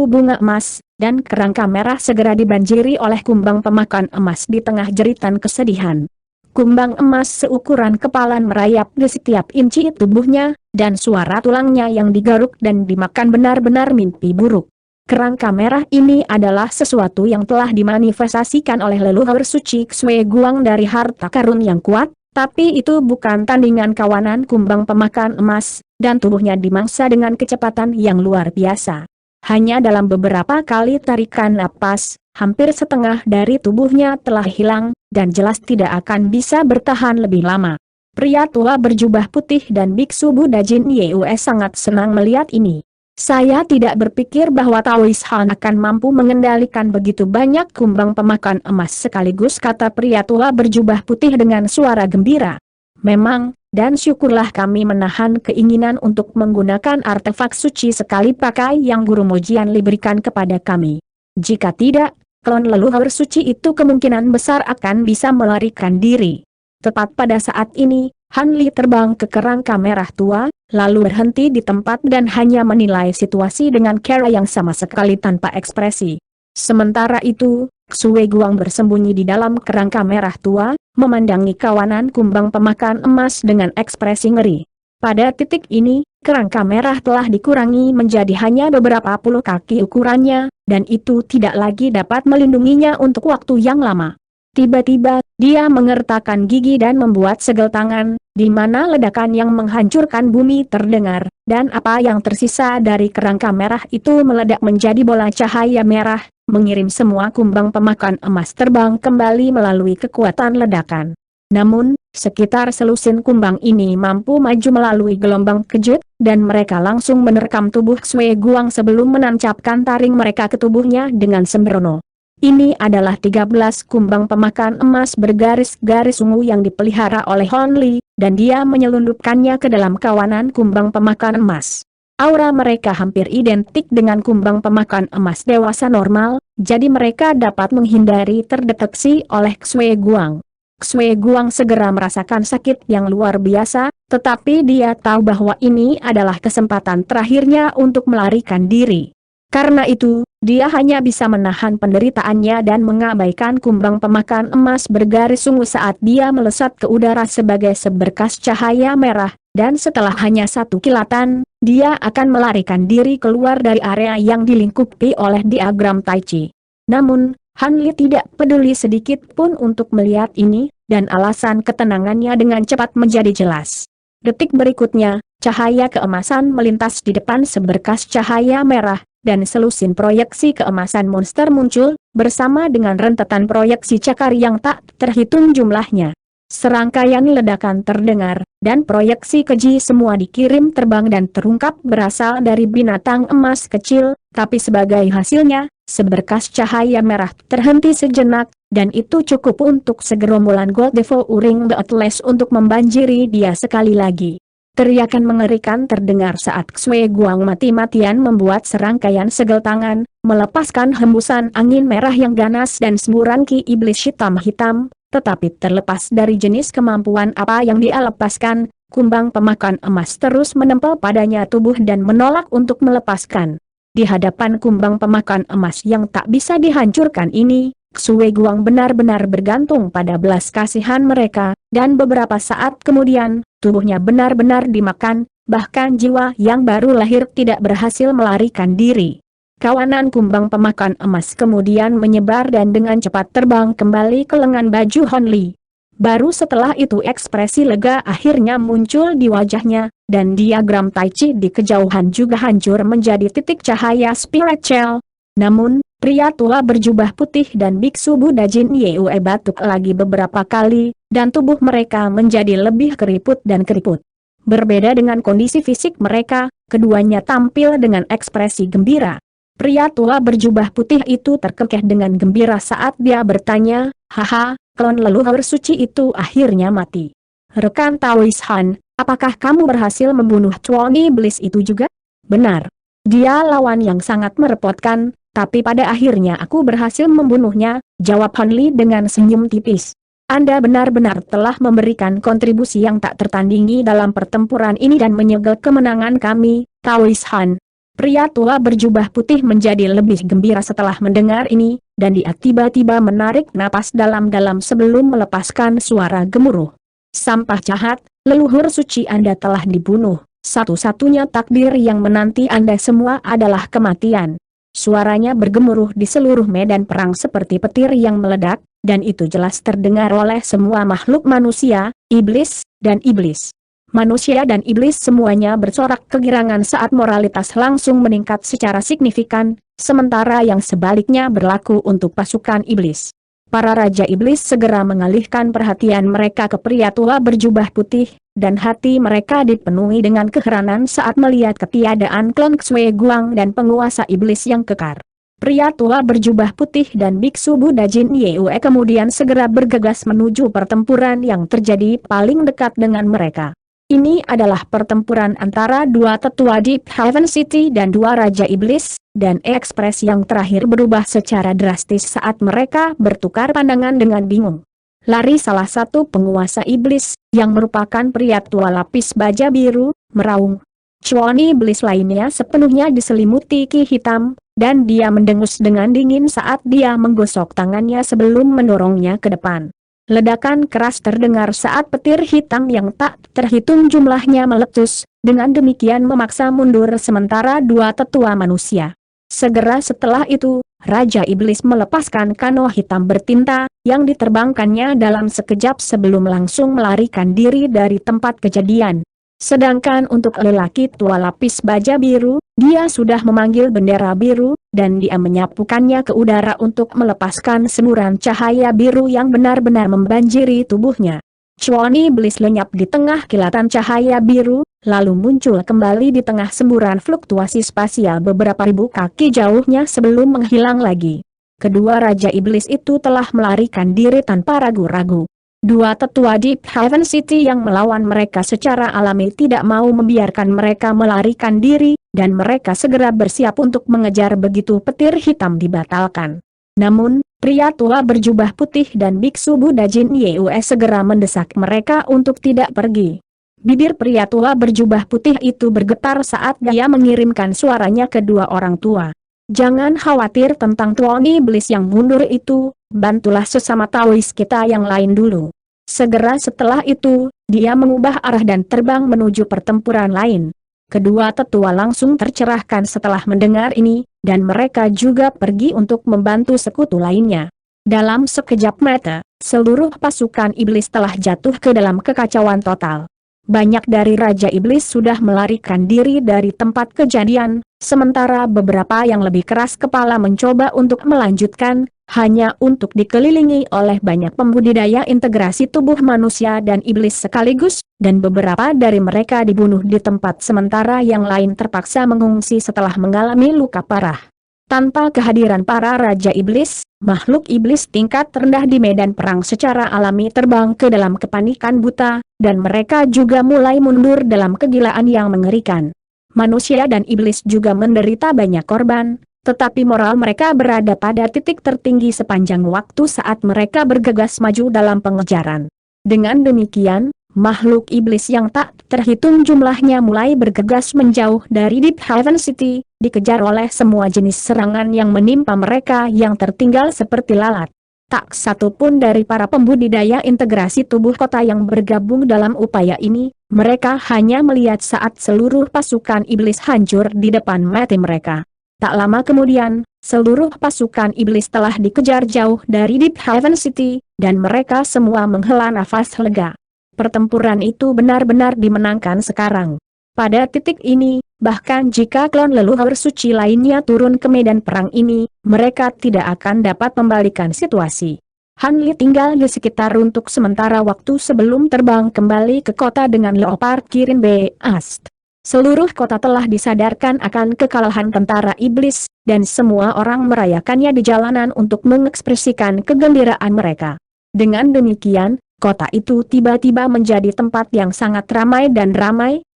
bunga emas, dan kerangka merah segera dibanjiri oleh kumbang pemakan emas di tengah jeritan kesedihan. Kumbang emas seukuran kepala merayap di setiap inci tubuhnya, dan suara tulangnya yang digaruk dan dimakan benar-benar mimpi buruk. Kerangka merah ini adalah sesuatu yang telah dimanifestasikan oleh leluhur suci Xue Guang dari harta karun yang kuat, tapi itu bukan tandingan kawanan kumbang pemakan emas, dan tubuhnya dimangsa dengan kecepatan yang luar biasa. Hanya dalam beberapa kali tarikan napas, hampir setengah dari tubuhnya telah hilang, dan jelas tidak akan bisa bertahan lebih lama. Pria tua berjubah putih dan biksu Buddha Jin Yue sangat senang melihat ini. Saya tidak berpikir bahwa Taoist Han akan mampu mengendalikan begitu banyak kumbang pemakan emas sekaligus, kata pria tua berjubah putih dengan suara gembira. Memang, dan syukurlah kami menahan keinginan untuk menggunakan artefak suci sekali pakai yang Guru Mojian Li berikan kepada kami. Jika tidak, klon leluhur suci itu kemungkinan besar akan bisa melarikan diri. Tepat pada saat ini, Han Li terbang ke kerangka merah tua, lalu berhenti di tempat dan hanya menilai situasi dengan cara yang sama sekali tanpa ekspresi. Sementara itu, Xue Guang bersembunyi di dalam kerangka merah tua, memandangi kawanan kumbang pemakan emas dengan ekspresi ngeri. Pada titik ini, kerangka merah telah dikurangi menjadi hanya beberapa puluh kaki ukurannya, dan itu tidak lagi dapat melindunginya untuk waktu yang lama. Tiba-tiba, dia mengertakkan gigi dan membuat segel tangan, di mana ledakan yang menghancurkan bumi terdengar, dan apa yang tersisa dari kerangka merah itu meledak menjadi bola cahaya merah, mengirim semua kumbang pemakan emas terbang kembali melalui kekuatan ledakan. Namun, sekitar selusin kumbang ini mampu maju melalui gelombang kejut, dan mereka langsung menerkam tubuh Xue Guang sebelum menancapkan taring mereka ke tubuhnya dengan sembrono. Ini adalah 13 kumbang pemakan emas bergaris-garis ungu yang dipelihara oleh Hon Li, dan dia menyelundupkannya ke dalam kawanan kumbang pemakan emas. Aura mereka hampir identik dengan kumbang pemakan emas dewasa normal, jadi mereka dapat menghindari terdeteksi oleh Xue Guang. Xue Guang segera merasakan sakit yang luar biasa, tetapi dia tahu bahwa ini adalah kesempatan terakhirnya untuk melarikan diri. Karena itu, dia hanya bisa menahan penderitaannya dan mengabaikan kumbang pemakan emas bergaris ungu saat dia melesat ke udara sebagai seberkas cahaya merah, dan setelah hanya satu kilatan, dia akan melarikan diri keluar dari area yang dilingkupi oleh diagram Tai Chi. Namun, Han Li tidak peduli sedikit pun untuk melihat ini, dan alasan ketenangannya dengan cepat menjadi jelas. Detik berikutnya, cahaya keemasan melintas di depan seberkas cahaya merah, dan selusin proyeksi keemasan monster muncul, bersama dengan rentetan proyeksi cakar yang tak terhitung jumlahnya. Serangkaian ledakan terdengar, dan proyeksi keji semua dikirim terbang dan terungkap berasal dari binatang emas kecil, tapi sebagai hasilnya, seberkas cahaya merah terhenti sejenak, dan itu cukup untuk segerombolan Gold Devouring the Atlas untuk membanjiri dia sekali lagi. Teriakan mengerikan terdengar saat Xue Guang mati-matian membuat serangkaian segel tangan, melepaskan hembusan angin merah yang ganas dan semburan ki iblis hitam-hitam, tetapi terlepas dari jenis kemampuan apa yang dia lepaskan, kumbang pemakan emas terus menempel padanya tubuh dan menolak untuk melepaskan. Di hadapan kumbang pemakan emas yang tak bisa dihancurkan ini, Xue Guang benar-benar bergantung pada belas kasihan mereka, dan beberapa saat kemudian, tubuhnya benar-benar dimakan, bahkan jiwa yang baru lahir tidak berhasil melarikan diri. Kawanan kumbang pemakan emas kemudian menyebar dan dengan cepat terbang kembali ke lengan baju Han Li. Baru setelah itu ekspresi lega akhirnya muncul di wajahnya, dan diagram Tai Chi di kejauhan juga hancur menjadi titik cahaya spiritual. Namun, pria tua berjubah putih dan biksu Buddha Jin Yue batuk lagi beberapa kali, dan tubuh mereka menjadi lebih keriput dan keriput. Berbeda dengan kondisi fisik mereka, keduanya tampil dengan ekspresi gembira. Pria tua berjubah putih itu terkekeh dengan gembira saat dia bertanya, "Haha, klon leluhur suci itu akhirnya mati. Rekan Taois Han, apakah kamu berhasil membunuh Chuan Iblis itu juga?" "Benar. Dia lawan yang sangat merepotkan, tapi pada akhirnya aku berhasil membunuhnya," jawab Han Li dengan senyum tipis. "Anda benar-benar telah memberikan kontribusi yang tak tertandingi dalam pertempuran ini dan menyegel kemenangan kami, Taois Han." Pria tua berjubah putih menjadi lebih gembira setelah mendengar ini, dan dia tiba-tiba menarik napas dalam-dalam sebelum melepaskan suara gemuruh. "Sampah jahat, leluhur suci Anda telah dibunuh, satu-satunya takdir yang menanti Anda semua adalah kematian." Suaranya bergemuruh di seluruh medan perang seperti petir yang meledak, dan itu jelas terdengar oleh semua makhluk manusia, iblis, dan iblis. Manusia dan iblis semuanya bersorak kegirangan saat moralitas langsung meningkat secara signifikan, sementara yang sebaliknya berlaku untuk pasukan iblis. Para raja iblis segera mengalihkan perhatian mereka ke pria tua berjubah putih, dan hati mereka dipenuhi dengan keheranan saat melihat ketiadaan klon Xue Guang dan penguasa iblis yang kekar. Pria tua berjubah putih dan biksu Buddha Jin Yue kemudian segera bergegas menuju pertempuran yang terjadi paling dekat dengan mereka. Ini adalah pertempuran antara dua tetua Deep Heaven City dan dua Raja Iblis, dan ekspresi yang terakhir berubah secara drastis saat mereka bertukar pandangan dengan bingung. Lari salah satu penguasa iblis, yang merupakan pria tua lapis baja biru, meraung. Chuan iblis lainnya sepenuhnya diselimuti ki hitam, dan dia mendengus dengan dingin saat dia menggosok tangannya sebelum mendorongnya ke depan. Ledakan keras terdengar saat petir hitam yang tak terhitung jumlahnya meletus, dengan demikian memaksa mundur sementara dua tetua manusia. Segera setelah itu, Raja Iblis melepaskan kano hitam bertinta, yang diterbangkannya dalam sekejap sebelum langsung melarikan diri dari tempat kejadian. Sedangkan untuk lelaki tua lapis baja biru, dia sudah memanggil bendera biru, dan dia menyapukannya ke udara untuk melepaskan semburan cahaya biru yang benar-benar membanjiri tubuhnya. Chuan Iblis lenyap di tengah kilatan cahaya biru, lalu muncul kembali di tengah semburan fluktuasi spasial beberapa ribu kaki jauhnya sebelum menghilang lagi. Kedua Raja Iblis itu telah melarikan diri tanpa ragu-ragu. Dua tetua Deep Haven City yang melawan mereka secara alami tidak mau membiarkan mereka melarikan diri, dan mereka segera bersiap untuk mengejar begitu petir hitam dibatalkan. Namun, pria tua berjubah putih dan biksu Buddha Jin Yue segera mendesak mereka untuk tidak pergi. Bibir pria tua berjubah putih itu bergetar saat dia mengirimkan suaranya ke dua orang tua. Jangan khawatir tentang tuan iblis yang mundur itu, bantulah sesama Taois kita yang lain dulu. Segera setelah itu, dia mengubah arah dan terbang menuju pertempuran lain. Kedua tetua langsung tercerahkan setelah mendengar ini, dan mereka juga pergi untuk membantu sekutu lainnya. Dalam sekejap mata, seluruh pasukan iblis telah jatuh ke dalam kekacauan total. Banyak dari Raja Iblis sudah melarikan diri dari tempat kejadian, sementara beberapa yang lebih keras kepala mencoba untuk melanjutkan, hanya untuk dikelilingi oleh banyak pembudidaya integrasi tubuh manusia dan iblis sekaligus, dan beberapa dari mereka dibunuh di tempat sementara yang lain terpaksa mengungsi setelah mengalami luka parah. Tanpa kehadiran para Raja Iblis, makhluk iblis tingkat rendah di medan perang secara alami terbang ke dalam kepanikan buta, dan mereka juga mulai mundur dalam kegilaan yang mengerikan. Manusia dan iblis juga menderita banyak korban, tetapi moral mereka berada pada titik tertinggi sepanjang waktu saat mereka bergegas maju dalam pengejaran. Dengan demikian, makhluk iblis yang tak terhitung jumlahnya mulai bergegas menjauh dari Deep Haven City, dikejar oleh semua jenis serangan yang menimpa mereka yang tertinggal seperti lalat. Tak satu pun dari para pembudidaya integrasi tubuh kota yang bergabung dalam upaya ini, mereka hanya melihat saat seluruh pasukan iblis hancur di depan mata mereka. Tak lama kemudian, seluruh pasukan iblis telah dikejar jauh dari Deep Haven City, dan mereka semua menghela nafas lega. Pertempuran itu benar-benar dimenangkan sekarang. Pada titik ini, bahkan jika klan leluhur suci lainnya turun ke medan perang ini, mereka tidak akan dapat membalikan situasi. Han Li tinggal di sekitar untuk sementara waktu sebelum terbang kembali ke kota dengan Leopard Kirin Beast. Seluruh kota telah disadarkan akan kekalahan tentara iblis, dan semua orang merayakannya di jalanan untuk mengekspresikan kegembiraan mereka. Dengan demikian, kota itu tiba-tiba menjadi tempat yang sangat ramai,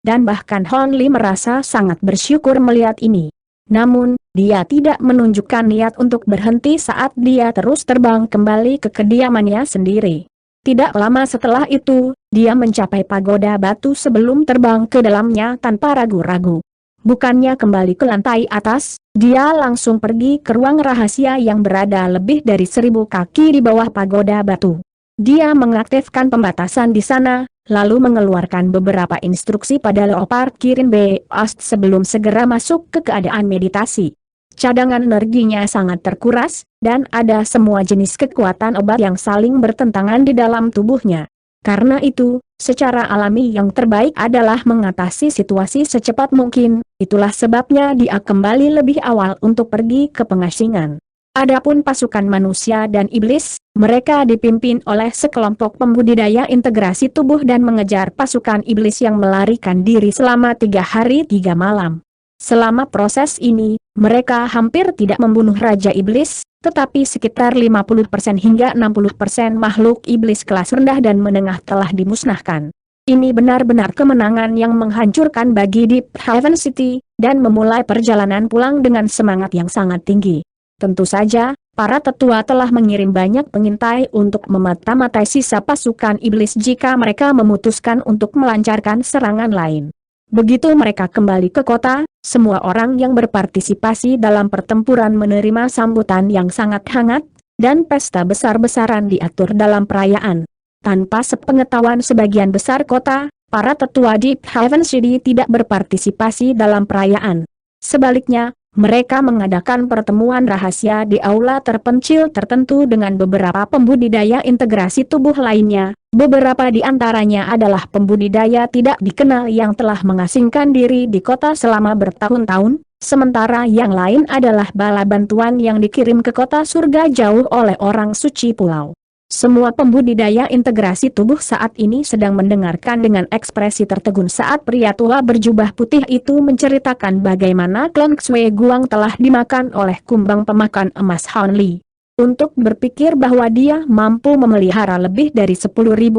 dan bahkan Hon Li merasa sangat bersyukur melihat ini. Namun, dia tidak menunjukkan niat untuk berhenti saat dia terus terbang kembali ke kediamannya sendiri. Tidak lama setelah itu, dia mencapai pagoda batu sebelum terbang ke dalamnya tanpa ragu-ragu. Bukannya kembali ke lantai atas, dia langsung pergi ke ruang rahasia yang berada lebih dari 1000 kaki di bawah pagoda batu. Dia mengaktifkan pembatasan di sana, lalu mengeluarkan beberapa instruksi pada Leopard Kirin Beast sebelum segera masuk ke keadaan meditasi. Cadangan energinya sangat terkuras, dan ada semua jenis kekuatan obat yang saling bertentangan di dalam tubuhnya. Karena itu, secara alami yang terbaik adalah mengatasi situasi secepat mungkin, itulah sebabnya dia kembali lebih awal untuk pergi ke pengasingan. Adapun pasukan manusia dan iblis, mereka dipimpin oleh sekelompok pembudidaya integrasi tubuh dan mengejar pasukan iblis yang melarikan diri selama 3 hari 3 malam. Selama proses ini, mereka hampir tidak membunuh Raja Iblis, tetapi sekitar 50% hingga 60% makhluk iblis kelas rendah dan menengah telah dimusnahkan. Ini benar-benar kemenangan yang menghancurkan bagi Deep Haven City, dan memulai perjalanan pulang dengan semangat yang sangat tinggi. Tentu saja, para tetua telah mengirim banyak pengintai untuk memata-matai sisa pasukan iblis jika mereka memutuskan untuk melancarkan serangan lain. Begitu mereka kembali ke kota, semua orang yang berpartisipasi dalam pertempuran menerima sambutan yang sangat hangat, dan pesta besar-besaran diatur dalam perayaan. Tanpa sepengetahuan sebagian besar kota, para tetua Deep Haven City tidak berpartisipasi dalam perayaan. Sebaliknya, mereka mengadakan pertemuan rahasia di aula terpencil tertentu dengan beberapa pembudidaya integrasi tubuh lainnya. Beberapa di antaranya adalah pembudidaya tidak dikenal yang telah mengasingkan diri di kota selama bertahun-tahun, sementara yang lain adalah bala bantuan yang dikirim ke kota surga jauh oleh orang suci pulau. Semua pembudidaya integrasi tubuh saat ini sedang mendengarkan dengan ekspresi tertegun saat pria tua berjubah putih itu menceritakan bagaimana klan Xue Guang telah dimakan oleh kumbang pemakan emas Han Li. Untuk berpikir bahwa dia mampu memelihara lebih dari 10.000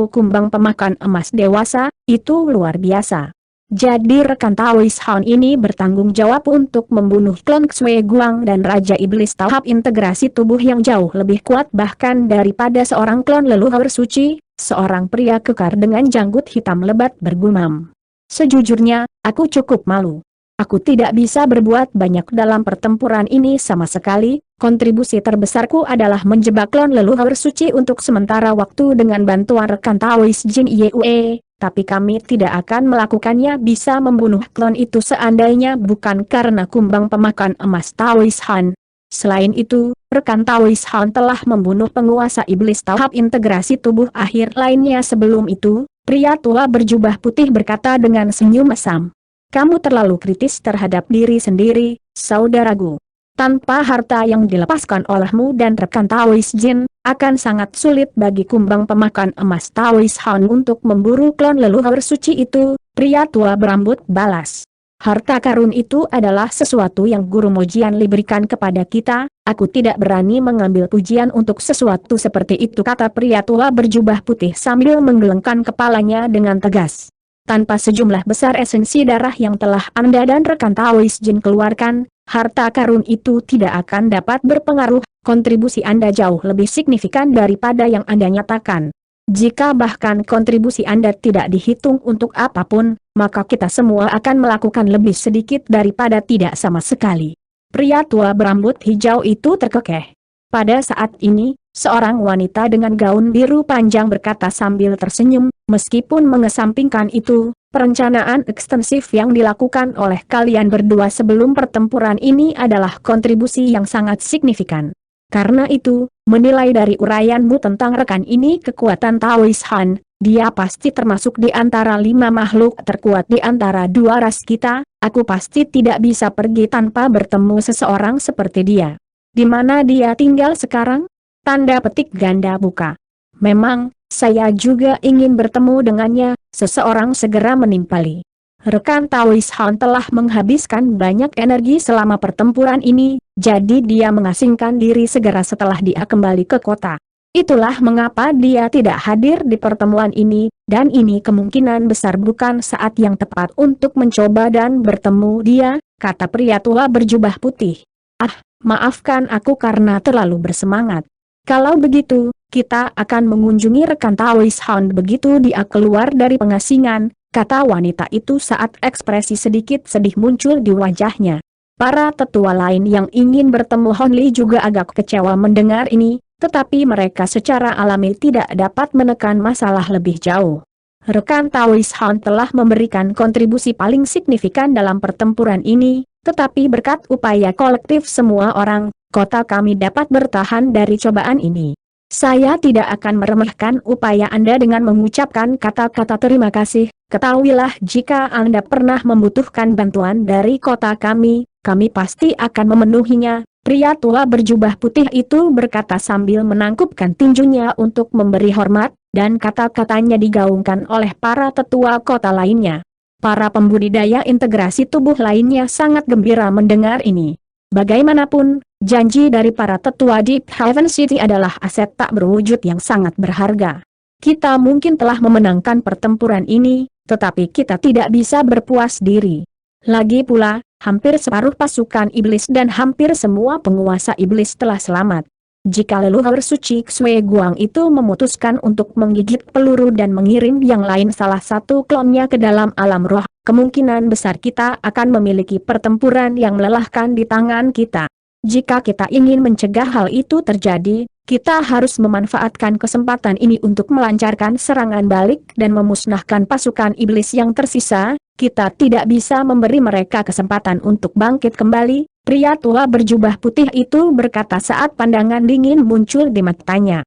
kumbang pemakan emas dewasa, itu luar biasa. Jadi rekan Taois Han ini bertanggung jawab untuk membunuh klon Xue Guang dan Raja Iblis tahap integrasi tubuh yang jauh lebih kuat bahkan daripada seorang klon leluhur suci, seorang pria kekar dengan janggut hitam lebat bergumam. Sejujurnya, aku cukup malu. Aku tidak bisa berbuat banyak dalam pertempuran ini sama sekali, kontribusi terbesarku adalah menjebak klon leluhur suci untuk sementara waktu dengan bantuan rekan Taois Jin Yue, tapi kami tidak akan melakukannya bisa membunuh klon itu seandainya bukan karena kumbang pemakan emas Taois Han. Selain itu, rekan Taois Han telah membunuh penguasa iblis tahap integrasi tubuh akhir lainnya sebelum itu, pria tua berjubah putih berkata dengan senyum mesam. Kamu terlalu kritis terhadap diri sendiri, saudaraku. Tanpa harta yang dilepaskan olehmu dan rekan Taois Jin, akan sangat sulit bagi kumbang pemakan emas Taois Han untuk memburu klon leluhur suci itu, pria tua berambut balas. Harta karun itu adalah sesuatu yang Guru Mojian Li berikan kepada kita, aku tidak berani mengambil pujian untuk sesuatu seperti itu kata pria tua berjubah putih sambil menggelengkan kepalanya dengan tegas. Tanpa sejumlah besar esensi darah yang telah Anda dan rekan Taois Jin keluarkan, harta karun itu tidak akan dapat berpengaruh, kontribusi Anda jauh lebih signifikan daripada yang Anda nyatakan. Jika bahkan kontribusi Anda tidak dihitung untuk apapun, maka kita semua akan melakukan lebih sedikit daripada tidak sama sekali. Pria tua berambut hijau itu terkekeh. Pada saat ini, seorang wanita dengan gaun biru panjang berkata sambil tersenyum, meskipun mengesampingkan itu, perencanaan ekstensif yang dilakukan oleh kalian berdua sebelum pertempuran ini adalah kontribusi yang sangat signifikan. Karena itu, menilai dari uraianmu tentang rekan ini kekuatan Taois Han, dia pasti termasuk di antara 5 makhluk terkuat di antara 2 ras kita, aku pasti tidak bisa pergi tanpa bertemu seseorang seperti dia. Di mana dia tinggal sekarang? Tanda petik ganda buka. Memang, saya juga ingin bertemu dengannya, seseorang segera menimpali. Rekan Taois Han telah menghabiskan banyak energi selama pertempuran ini, jadi dia mengasingkan diri segera setelah dia kembali ke kota. Itulah mengapa dia tidak hadir di pertemuan ini, dan ini kemungkinan besar bukan saat yang tepat untuk mencoba dan bertemu dia, kata pria tua berjubah putih. Maafkan aku karena terlalu bersemangat. Kalau begitu, kita akan mengunjungi rekan Taois Han begitu dia keluar dari pengasingan, kata wanita itu saat ekspresi sedikit sedih muncul di wajahnya. Para tetua lain yang ingin bertemu Hon Li juga agak kecewa mendengar ini, tetapi mereka secara alami tidak dapat menekan masalah lebih jauh. Rekan Taois Han telah memberikan kontribusi paling signifikan dalam pertempuran ini, tetapi berkat upaya kolektif semua orang, kota kami dapat bertahan dari cobaan ini. Saya tidak akan meremehkan upaya Anda dengan mengucapkan kata-kata terima kasih, ketahuilah jika Anda pernah membutuhkan bantuan dari kota kami pasti akan memenuhinya. Pria tua berjubah putih itu berkata sambil menangkupkan tinjunya untuk memberi hormat, dan kata-katanya digaungkan oleh para tetua kota lainnya. Para pembudidaya integrasi tubuh lainnya sangat gembira mendengar ini. Bagaimanapun, janji dari para tetua Deep Heaven City adalah aset tak berwujud yang sangat berharga. Kita mungkin telah memenangkan pertempuran ini, tetapi kita tidak bisa berpuas diri. Lagi pula, hampir separuh pasukan iblis dan hampir semua penguasa iblis telah selamat. Jika leluhur suci Xue Guang itu memutuskan untuk menggigit peluru dan mengirim yang lain salah satu klonnya ke dalam alam roh, kemungkinan besar kita akan memiliki pertempuran yang melelahkan di tangan kita. Jika kita ingin mencegah hal itu terjadi, kita harus memanfaatkan kesempatan ini untuk melancarkan serangan balik dan memusnahkan pasukan iblis yang tersisa. Kita tidak bisa memberi mereka kesempatan untuk bangkit kembali, pria tua berjubah putih itu berkata saat pandangan dingin muncul di matanya.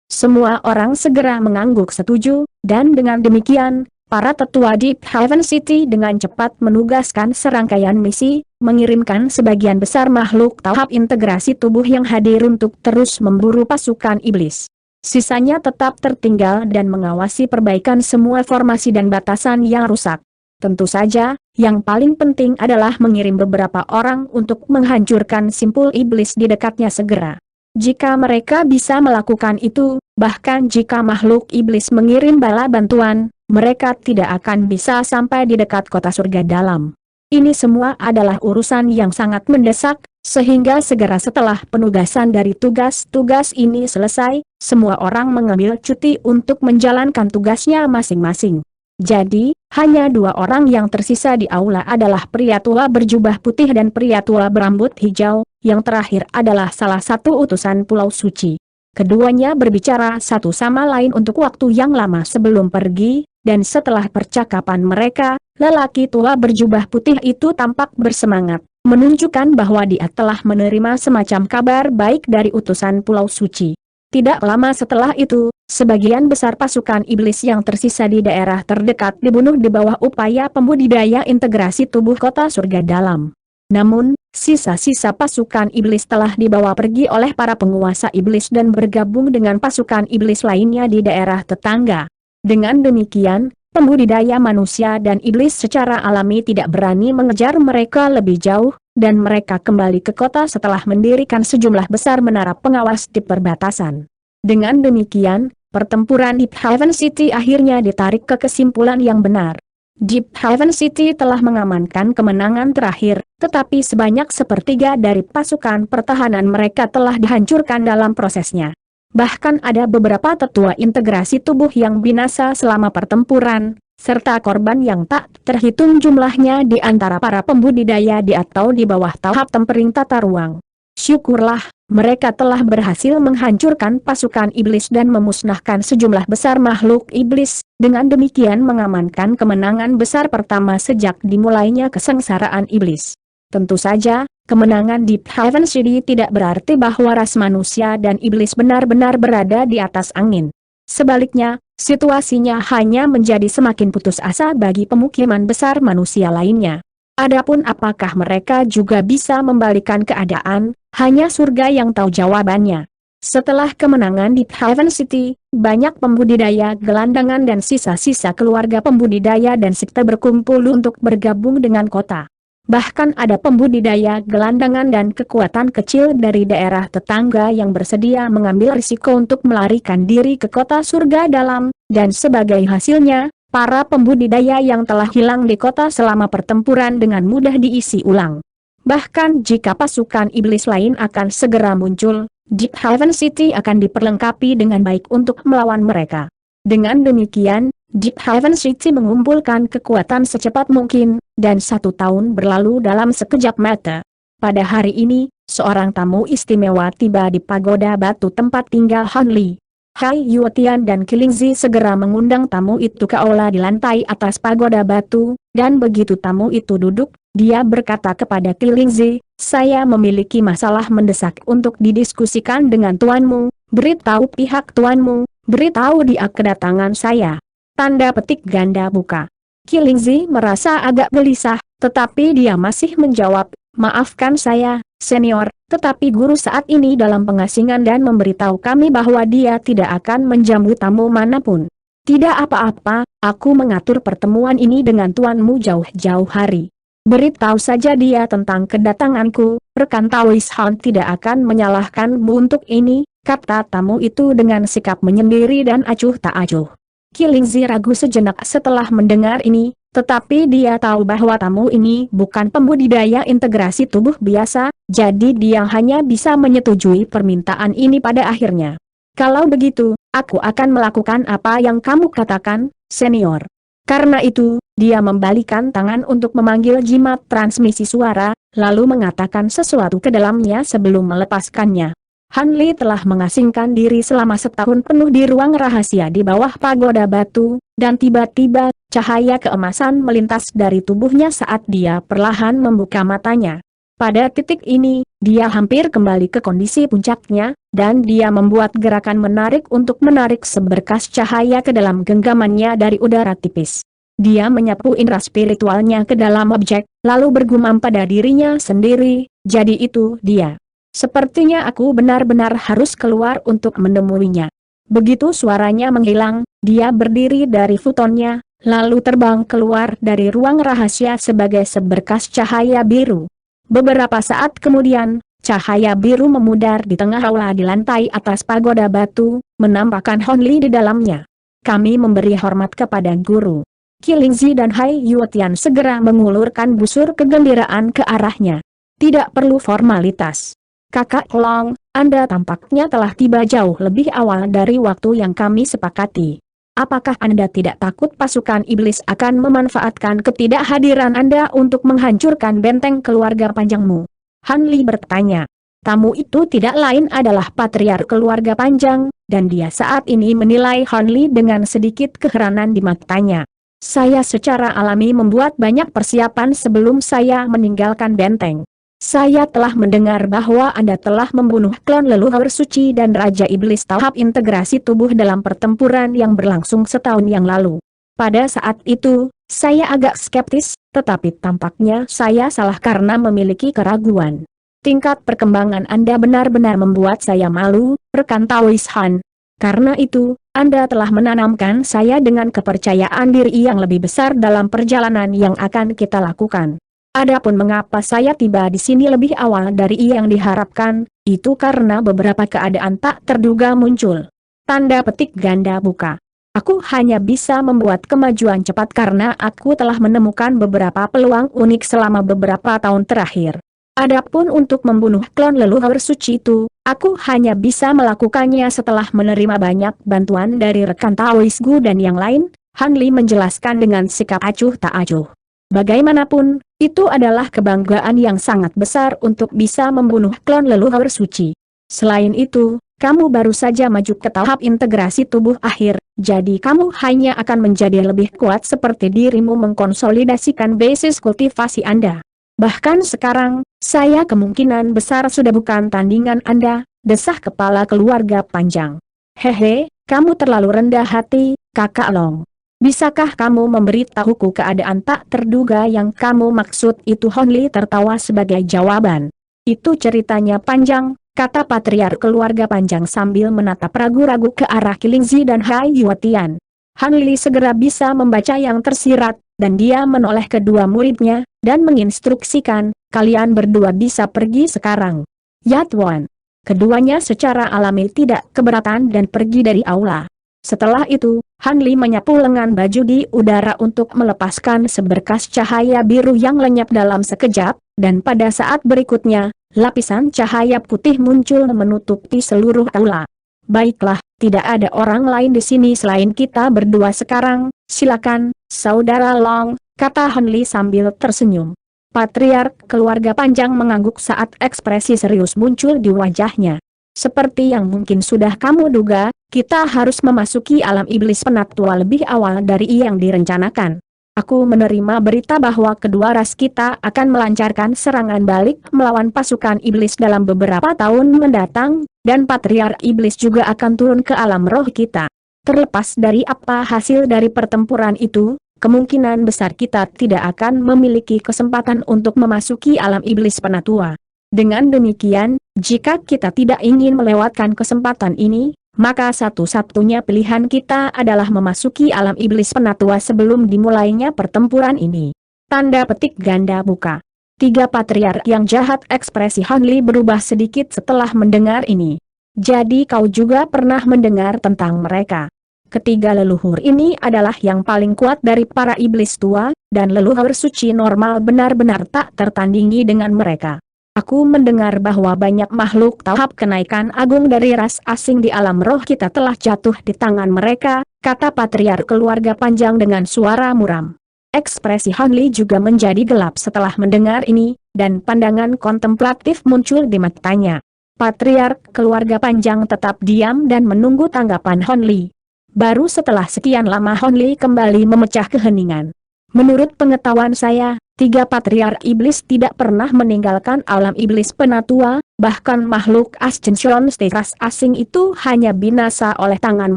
Semua orang segera mengangguk setuju, dan dengan demikian, para tetua Deep Heaven City dengan cepat menugaskan serangkaian misi, mengirimkan sebagian besar makhluk tahap integrasi tubuh yang hadir untuk terus memburu pasukan iblis. Sisanya tetap tertinggal dan mengawasi perbaikan semua formasi dan batasan yang rusak. Tentu saja, yang paling penting adalah mengirim beberapa orang untuk menghancurkan simpul iblis di dekatnya segera. Jika mereka bisa melakukan itu, bahkan jika makhluk iblis mengirim bala bantuan, mereka tidak akan bisa sampai di dekat kota surga dalam. Ini semua adalah urusan yang sangat mendesak, sehingga segera setelah penugasan dari tugas-tugas ini selesai, semua orang mengambil cuti untuk menjalankan tugasnya masing-masing. Jadi, hanya 2 orang yang tersisa di aula adalah pria tua berjubah putih dan pria tua berambut hijau, yang terakhir adalah salah satu utusan Pulau Suci. Keduanya berbicara satu sama lain untuk waktu yang lama sebelum pergi, dan setelah percakapan mereka, lelaki tua berjubah putih itu tampak bersemangat, menunjukkan bahwa dia telah menerima semacam kabar baik dari utusan Pulau Suci. Tidak lama setelah itu, sebagian besar pasukan iblis yang tersisa di daerah terdekat dibunuh di bawah upaya pembudidaya integrasi tubuh kota surga dalam. Namun, sisa-sisa pasukan iblis telah dibawa pergi oleh para penguasa iblis dan bergabung dengan pasukan iblis lainnya di daerah tetangga. Dengan demikian, pembudidaya manusia dan iblis secara alami tidak berani mengejar mereka lebih jauh, dan mereka kembali ke kota setelah mendirikan sejumlah besar menara pengawas di perbatasan. Dengan demikian, pertempuran Deep Haven City akhirnya ditarik ke kesimpulan yang benar. Deep Haven City telah mengamankan kemenangan terakhir, tetapi sebanyak sepertiga dari pasukan pertahanan mereka telah dihancurkan dalam prosesnya. Bahkan ada beberapa tetua integrasi tubuh yang binasa selama pertempuran, serta korban yang tak terhitung jumlahnya di antara para pembudidaya di atau di bawah tahap tempering tata ruang. Syukurlah, mereka telah berhasil menghancurkan pasukan iblis dan memusnahkan sejumlah besar makhluk iblis, dengan demikian mengamankan kemenangan besar pertama sejak dimulainya kesengsaraan iblis. Tentu saja, kemenangan Deep Haven City tidak berarti bahwa ras manusia dan iblis benar-benar berada di atas angin. Sebaliknya, situasinya hanya menjadi semakin putus asa bagi pemukiman besar manusia lainnya. Adapun apakah mereka juga bisa membalikan keadaan, hanya surga yang tahu jawabannya. Setelah kemenangan di Haven City, banyak pembudidaya gelandangan dan sisa-sisa keluarga pembudidaya dan sekte berkumpul untuk bergabung dengan kota. Bahkan ada pembudidaya gelandangan dan kekuatan kecil dari daerah tetangga yang bersedia mengambil risiko untuk melarikan diri ke kota surga dalam, dan sebagai hasilnya, para pembudidaya yang telah hilang di kota selama pertempuran dengan mudah diisi ulang. Bahkan jika pasukan iblis lain akan segera muncul, Deep Haven City akan diperlengkapi dengan baik untuk melawan mereka. Dengan demikian, Deep Haven City mengumpulkan kekuatan secepat mungkin, dan 1 tahun berlalu dalam sekejap mata. Pada hari ini, seorang tamu istimewa tiba di pagoda batu tempat tinggal Han Li. Hai Yuetian dan Kilingzi segera mengundang tamu itu ke aula di lantai atas pagoda batu, dan begitu tamu itu duduk, dia berkata kepada Kilingzi, "Saya memiliki masalah mendesak untuk didiskusikan dengan tuanmu, beritahu pihak tuanmu, beritahu dia kedatangan saya." Tanda petik ganda buka. Kilingzi merasa agak gelisah, tetapi dia masih menjawab, "Maafkan saya, senior, tetapi guru saat ini dalam pengasingan dan memberitahu kami bahwa dia tidak akan menjamu tamu manapun." "Tidak apa-apa, aku mengatur pertemuan ini dengan tuanmu jauh-jauh hari. Beritahu saja dia tentang kedatanganku, rekan Tawis Han tidak akan menyalahkanmu untuk ini," kata tamu itu dengan sikap menyendiri dan acuh tak acuh. Kilingzi ragu sejenak setelah mendengar ini, tetapi dia tahu bahwa tamu ini bukan pembudidaya integrasi tubuh biasa, jadi dia hanya bisa menyetujui permintaan ini pada akhirnya. "Kalau begitu, aku akan melakukan apa yang kamu katakan, senior." Karena itu, dia membalikan tangan untuk memanggil jimat transmisi suara, lalu mengatakan sesuatu ke dalamnya sebelum melepaskannya. Han Li telah mengasingkan diri selama setahun penuh di ruang rahasia di bawah pagoda batu, dan tiba-tiba, cahaya keemasan melintas dari tubuhnya saat dia perlahan membuka matanya. Pada titik ini, dia hampir kembali ke kondisi puncaknya, dan dia membuat gerakan menarik untuk menarik seberkas cahaya ke dalam genggamannya dari udara tipis. Dia menyapu indera spiritualnya ke dalam objek, lalu bergumam pada dirinya sendiri, "Jadi itu dia. Sepertinya aku benar-benar harus keluar untuk menemuinya." Begitu suaranya menghilang, dia berdiri dari futonnya, lalu terbang keluar dari ruang rahasia sebagai seberkas cahaya biru. Beberapa saat kemudian, Cahaya biru memudar di tengah aula di lantai atas pagoda batu, menampakkan Hon Li di dalamnya. Kami memberi hormat kepada guru. Qilingzi dan Hai Yuetian segera mengulurkan busur kegembiraan ke arahnya. Tidak perlu formalitas. Kakak Long, Anda tampaknya telah tiba jauh lebih awal dari waktu yang kami sepakati. Apakah Anda tidak takut pasukan iblis akan memanfaatkan ketidakhadiran Anda untuk menghancurkan benteng keluarga panjangmu? Han Li bertanya. Tamu itu tidak lain adalah patriark keluarga panjang, dan dia saat ini menilai Han Li dengan sedikit keheranan di matanya. Saya secara alami membuat banyak persiapan sebelum saya meninggalkan benteng. Saya telah mendengar bahwa Anda telah membunuh klon leluhur suci dan Raja Iblis tahap integrasi tubuh dalam pertempuran yang berlangsung setahun yang lalu. Pada saat itu, saya agak skeptis, tetapi tampaknya saya salah karena memiliki keraguan. Tingkat perkembangan Anda benar-benar membuat saya malu, rekan Taois Han. Karena itu, Anda telah menanamkan saya dengan kepercayaan diri yang lebih besar dalam perjalanan yang akan kita lakukan. Adapun mengapa saya tiba di sini lebih awal dari yang diharapkan, itu karena beberapa keadaan tak terduga muncul. Tanda petik ganda buka. Aku hanya bisa membuat kemajuan cepat karena aku telah menemukan beberapa peluang unik selama beberapa tahun terakhir. Adapun untuk membunuh klon leluhur suci itu, aku hanya bisa melakukannya setelah menerima banyak bantuan dari rekan Taois Gu dan yang lain. Han Li menjelaskan dengan sikap acuh tak acuh. Bagaimanapun, itu adalah kebanggaan yang sangat besar untuk bisa membunuh klon leluhur suci. Selain itu, kamu baru saja maju ke tahap integrasi tubuh akhir, jadi kamu hanya akan menjadi lebih kuat seperti dirimu mengkonsolidasikan basis kultivasi Anda. Bahkan sekarang, saya kemungkinan besar sudah bukan tandingan Anda, desah kepala keluarga panjang. Hehe, kamu terlalu rendah hati, Kakak Long. Bisakah kamu memberitahuku keadaan tak terduga yang kamu maksud itu? Hon Li tertawa sebagai jawaban. Itu ceritanya panjang, kata patriark keluarga panjang sambil menatap ragu-ragu ke arah Qilingzi dan Hai Yuetian. Han Li segera bisa membaca yang tersirat, dan dia menoleh kedua muridnya, dan menginstruksikan, kalian berdua bisa pergi sekarang. Yat Wan. Keduanya secara alami tidak keberatan dan pergi dari aula. Setelah itu, Han Li menyapu lengan baju di udara untuk melepaskan seberkas cahaya biru yang lenyap dalam sekejap, dan pada saat berikutnya, lapisan cahaya putih muncul menutupi seluruh aula. Baiklah, tidak ada orang lain di sini selain kita berdua sekarang, silakan, Saudara Long, kata Han Li sambil tersenyum. Patriark keluarga panjang mengangguk saat ekspresi serius muncul di wajahnya. Seperti yang mungkin sudah kamu duga, kita harus memasuki alam iblis penatua lebih awal dari yang direncanakan. Aku menerima berita bahwa kedua ras kita akan melancarkan serangan balik melawan pasukan iblis dalam beberapa tahun mendatang, dan Patriark Iblis juga akan turun ke alam roh kita. Terlepas dari apa hasil dari pertempuran itu, kemungkinan besar kita tidak akan memiliki kesempatan untuk memasuki alam iblis penatua. Dengan demikian, jika kita tidak ingin melewatkan kesempatan ini, maka satu-satunya pilihan kita adalah memasuki alam iblis penatua sebelum dimulainya pertempuran ini. Tanda petik ganda buka. Tiga patriark yang jahat. Ekspresi Han Li berubah sedikit setelah mendengar ini. Jadi kau juga pernah mendengar tentang mereka. Ketiga leluhur ini adalah yang paling kuat dari para iblis tua, dan leluhur suci normal benar-benar tak tertandingi dengan mereka. Aku mendengar bahwa banyak makhluk tahap kenaikan agung dari ras asing di alam roh kita telah jatuh di tangan mereka, kata patriark keluarga panjang dengan suara muram. Ekspresi Han Li juga menjadi gelap setelah mendengar ini, dan pandangan kontemplatif muncul di matanya. Patriark keluarga panjang tetap diam dan menunggu tanggapan Han Li. Baru setelah sekian lama Han Li kembali memecah keheningan. Menurut pengetahuan saya, tiga patriark iblis tidak pernah meninggalkan alam iblis penatua, bahkan makhluk Ascension State ras asing itu hanya binasa oleh tangan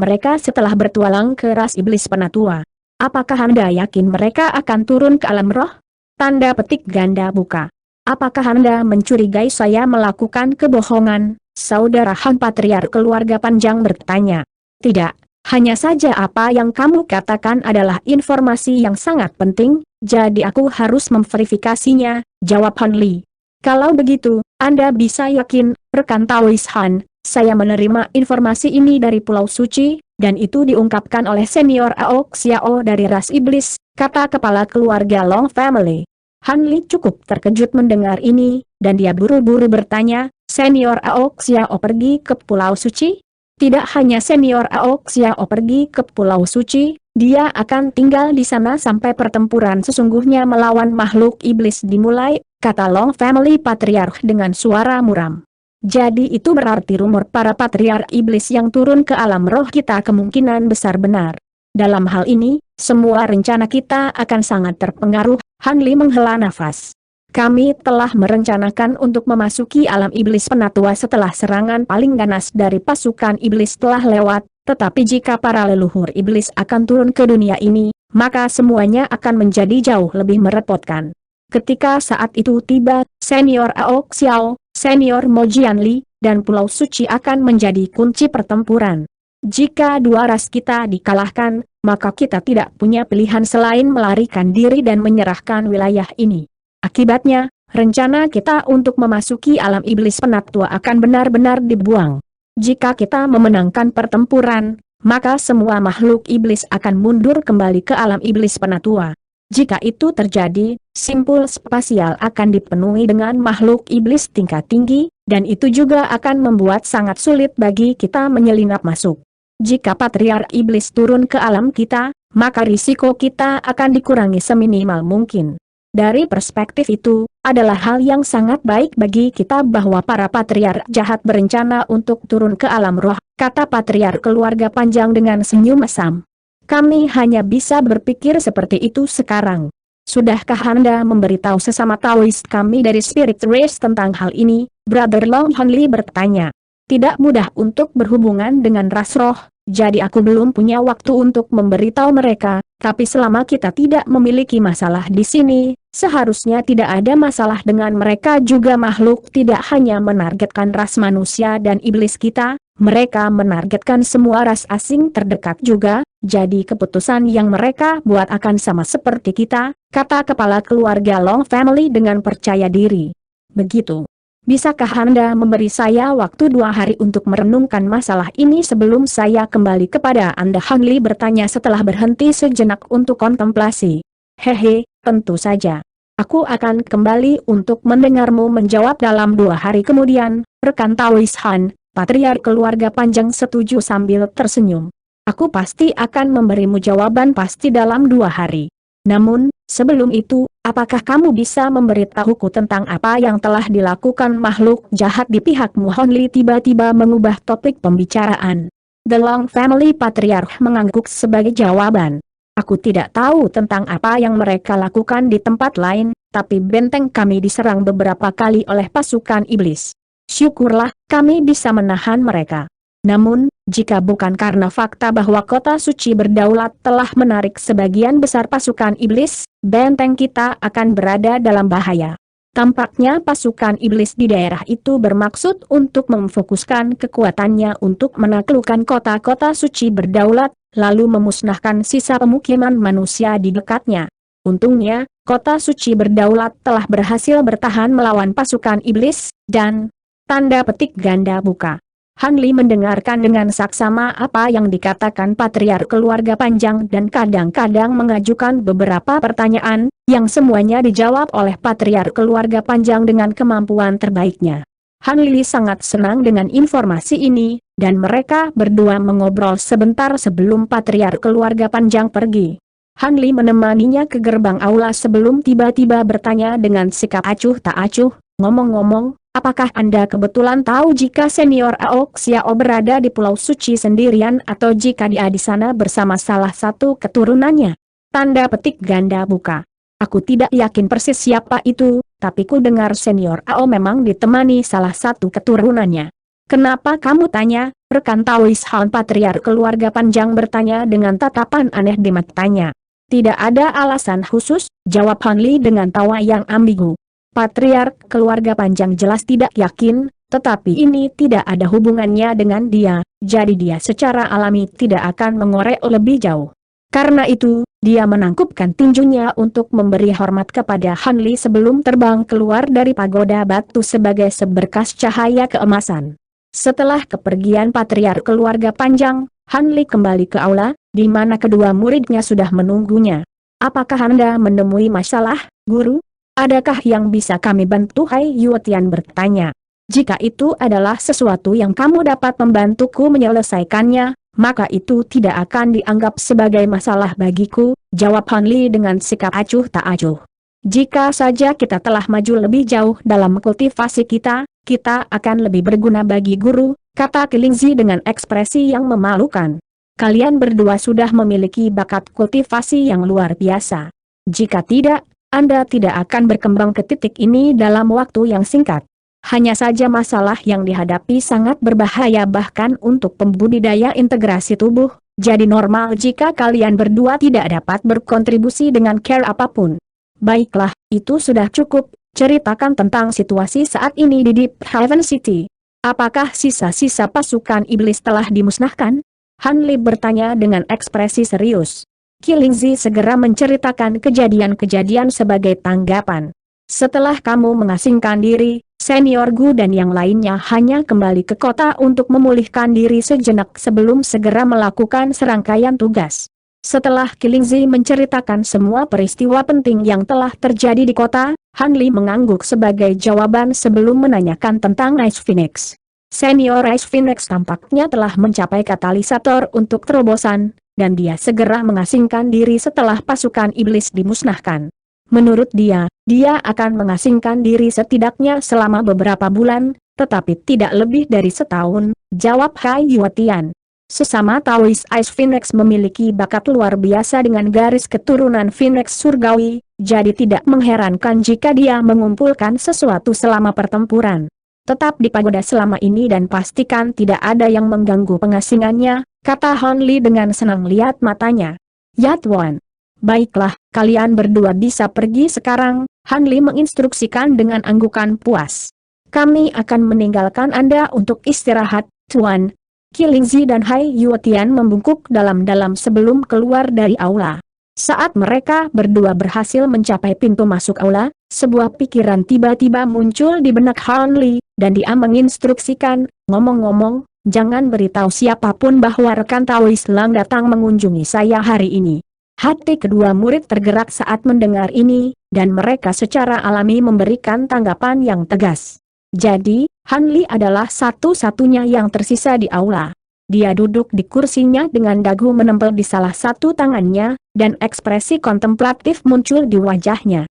mereka setelah bertualang ke ras iblis penatua. Apakah Anda yakin mereka akan turun ke alam roh? Tanda petik ganda buka. Apakah Anda mencurigai saya melakukan kebohongan? Saudara Han Patriark keluarga panjang bertanya. Tidak. Hanya saja apa yang kamu katakan adalah informasi yang sangat penting, jadi aku harus memverifikasinya, jawab Han Li. Kalau begitu, Anda bisa yakin, rekan Taois Han, saya menerima informasi ini dari Pulau Suci, dan itu diungkapkan oleh Senior Aok Xiao dari ras iblis, kata kepala keluarga Long Family. Han Li cukup terkejut mendengar ini, dan dia buru-buru bertanya, Senior Aok Xiao pergi ke Pulau Suci? Tidak hanya Senior Aok Xiao pergi ke Pulau Suci, dia akan tinggal di sana sampai pertempuran sesungguhnya melawan makhluk iblis dimulai, kata Long Family Patriarch dengan suara muram. Jadi itu berarti rumor para patriark iblis yang turun ke alam roh kita kemungkinan besar benar. Dalam hal ini, semua rencana kita akan sangat terpengaruh. Han Li menghela nafas. Kami telah merencanakan untuk memasuki alam iblis penatua setelah serangan paling ganas dari pasukan iblis telah lewat, tetapi jika para leluhur iblis akan turun ke dunia ini, maka semuanya akan menjadi jauh lebih merepotkan. Ketika saat itu tiba, Senior Aok Xiao, Senior Mo Jianli, dan Pulau Suci akan menjadi kunci pertempuran. Jika dua ras kita dikalahkan, maka kita tidak punya pilihan selain melarikan diri dan menyerahkan wilayah ini. Akibatnya, rencana kita untuk memasuki alam iblis penatua akan benar-benar dibuang. Jika kita memenangkan pertempuran, maka semua makhluk iblis akan mundur kembali ke alam iblis penatua. Jika itu terjadi, simpul spasial akan dipenuhi dengan makhluk iblis tingkat tinggi, dan itu juga akan membuat sangat sulit bagi kita menyelinap masuk. Jika patriark iblis turun ke alam kita, maka risiko kita akan dikurangi seminimal mungkin. Dari perspektif itu, adalah hal yang sangat baik bagi kita bahwa para patriark jahat berencana untuk turun ke alam roh, kata patriark keluarga panjang dengan senyum mesam. Kami hanya bisa berpikir seperti itu sekarang. Sudahkah Anda memberitahu sesama Taoist kami dari Spirit Race tentang hal ini? Brother Long Han Li bertanya. Tidak mudah untuk berhubungan dengan ras roh, jadi aku belum punya waktu untuk memberitahu mereka, tapi selama kita tidak memiliki masalah di sini, seharusnya tidak ada masalah dengan mereka juga. Makhluk tidak hanya menargetkan ras manusia dan iblis kita, mereka menargetkan semua ras asing terdekat juga, jadi keputusan yang mereka buat akan sama seperti kita, kata kepala keluarga Long Family dengan percaya diri. Begitu. Bisakah Anda memberi saya waktu 2 hari untuk merenungkan masalah ini sebelum saya kembali kepada Anda? Han Li bertanya setelah berhenti sejenak untuk kontemplasi. Hehe, tentu saja. Aku akan kembali untuk mendengarmu menjawab dalam 2 hari kemudian, rekan Taois Han, patriark keluarga panjang setuju sambil tersenyum. Aku pasti akan memberimu jawaban pasti dalam 2 hari. Namun, sebelum itu, apakah kamu bisa memberitahuku tentang apa yang telah dilakukan makhluk jahat di pihakmu? Han Li tiba-tiba mengubah topik pembicaraan. The Long Family Patriarch mengangguk sebagai jawaban. Aku tidak tahu tentang apa yang mereka lakukan di tempat lain, tapi benteng kami diserang beberapa kali oleh pasukan iblis. Syukurlah, kami bisa menahan mereka. Namun, jika bukan karena fakta bahwa kota suci berdaulat telah menarik sebagian besar pasukan iblis, benteng kita akan berada dalam bahaya. Tampaknya pasukan iblis di daerah itu bermaksud untuk memfokuskan kekuatannya untuk menaklukkan kota-kota suci berdaulat, lalu memusnahkan sisa pemukiman manusia di dekatnya. Untungnya, kota suci berdaulat telah berhasil bertahan melawan pasukan iblis, dan tanda petik ganda buka. Han Li mendengarkan dengan saksama apa yang dikatakan patriark keluarga panjang dan kadang-kadang mengajukan beberapa pertanyaan, yang semuanya dijawab oleh patriark keluarga panjang dengan kemampuan terbaiknya. Han Li sangat senang dengan informasi ini, dan mereka berdua mengobrol sebentar sebelum patriark keluarga panjang pergi. Han Li menemaninya ke gerbang aula sebelum tiba-tiba bertanya dengan sikap acuh tak acuh, ngomong-ngomong, apakah Anda kebetulan tahu jika Senior Aok Xiao berada di Pulau Suci sendirian atau jika dia di sana bersama salah satu keturunannya? Tanda petik ganda buka. Aku tidak yakin persis siapa itu, tapi ku dengar Senior Ao memang ditemani salah satu keturunannya. Kenapa kamu tanya? Rekan Taois Han patriark keluarga panjang bertanya dengan tatapan aneh di matanya. Tidak ada alasan khusus, jawab Han Li dengan tawa yang ambigu. Patriark keluarga panjang jelas tidak yakin, tetapi ini tidak ada hubungannya dengan dia, jadi dia secara alami tidak akan mengorek lebih jauh. Karena itu, dia menangkupkan tinjunya untuk memberi hormat kepada Han Li sebelum terbang keluar dari pagoda batu sebagai seberkas cahaya keemasan. Setelah kepergian patriark keluarga panjang, Han Li kembali ke aula, di mana kedua muridnya sudah menunggunya. "Apakah Anda menemui masalah, Guru? Adakah yang bisa kami bantu?" Hai Yuetian bertanya. "Jika itu adalah sesuatu yang kamu dapat membantuku menyelesaikannya, maka itu tidak akan dianggap sebagai masalah bagiku," jawab Han Li dengan sikap acuh tak acuh. "Jika saja kita telah maju lebih jauh dalam kultivasi kita akan lebih berguna bagi guru," kata Kilingzi dengan ekspresi yang memalukan. "Kalian berdua sudah memiliki bakat kultivasi yang luar biasa. Jika tidak, Anda tidak akan berkembang ke titik ini dalam waktu yang singkat. Hanya saja masalah yang dihadapi sangat berbahaya bahkan untuk pembudidaya integrasi tubuh, jadi normal jika kalian berdua tidak dapat berkontribusi dengan care apapun." "Baiklah, itu sudah cukup. Ceritakan tentang situasi saat ini di Deep Haven City. Apakah sisa-sisa pasukan iblis telah dimusnahkan?" Han Li bertanya dengan ekspresi serius. Kilingzi segera menceritakan kejadian-kejadian sebagai tanggapan. "Setelah kamu mengasingkan diri, Senior Gu dan yang lainnya hanya kembali ke kota untuk memulihkan diri sejenak sebelum segera melakukan serangkaian tugas." Setelah Kilingzi menceritakan semua peristiwa penting yang telah terjadi di kota, Han Li mengangguk sebagai jawaban sebelum menanyakan tentang Ice Phoenix. Senior Ice Phoenix tampaknya telah mencapai katalisator untuk terobosan, dan dia segera mengasingkan diri setelah pasukan iblis dimusnahkan. Menurut dia akan mengasingkan diri setidaknya selama beberapa bulan, tetapi tidak lebih dari setahun, jawab Hai Yuetian. Sesama Taois Ice Phoenix memiliki bakat luar biasa dengan garis keturunan Phoenix Surgawi, jadi tidak mengherankan jika dia mengumpulkan sesuatu selama pertempuran. "Tetap di pagoda selama ini dan pastikan tidak ada yang mengganggu pengasingannya," kata Han Li dengan senang lihat matanya. "Ya Tuan." "Baiklah, kalian berdua bisa pergi sekarang," Han Li menginstruksikan dengan anggukan puas. "Kami akan meninggalkan Anda untuk istirahat, Tuan." Kilingzi dan Hai Yuetian membungkuk dalam-dalam sebelum keluar dari aula. Saat mereka berdua berhasil mencapai pintu masuk aula, sebuah pikiran tiba-tiba muncul di benak Han Li, dan dia menginstruksikan, "Ngomong-ngomong, jangan beritahu siapapun bahwa rekan Taois Lang datang mengunjungi saya hari ini." Hati kedua murid tergerak saat mendengar ini, dan mereka secara alami memberikan tanggapan yang tegas. Jadi, Han Li adalah satu-satunya yang tersisa di aula. Dia duduk di kursinya dengan dagu menempel di salah satu tangannya, dan ekspresi kontemplatif muncul di wajahnya.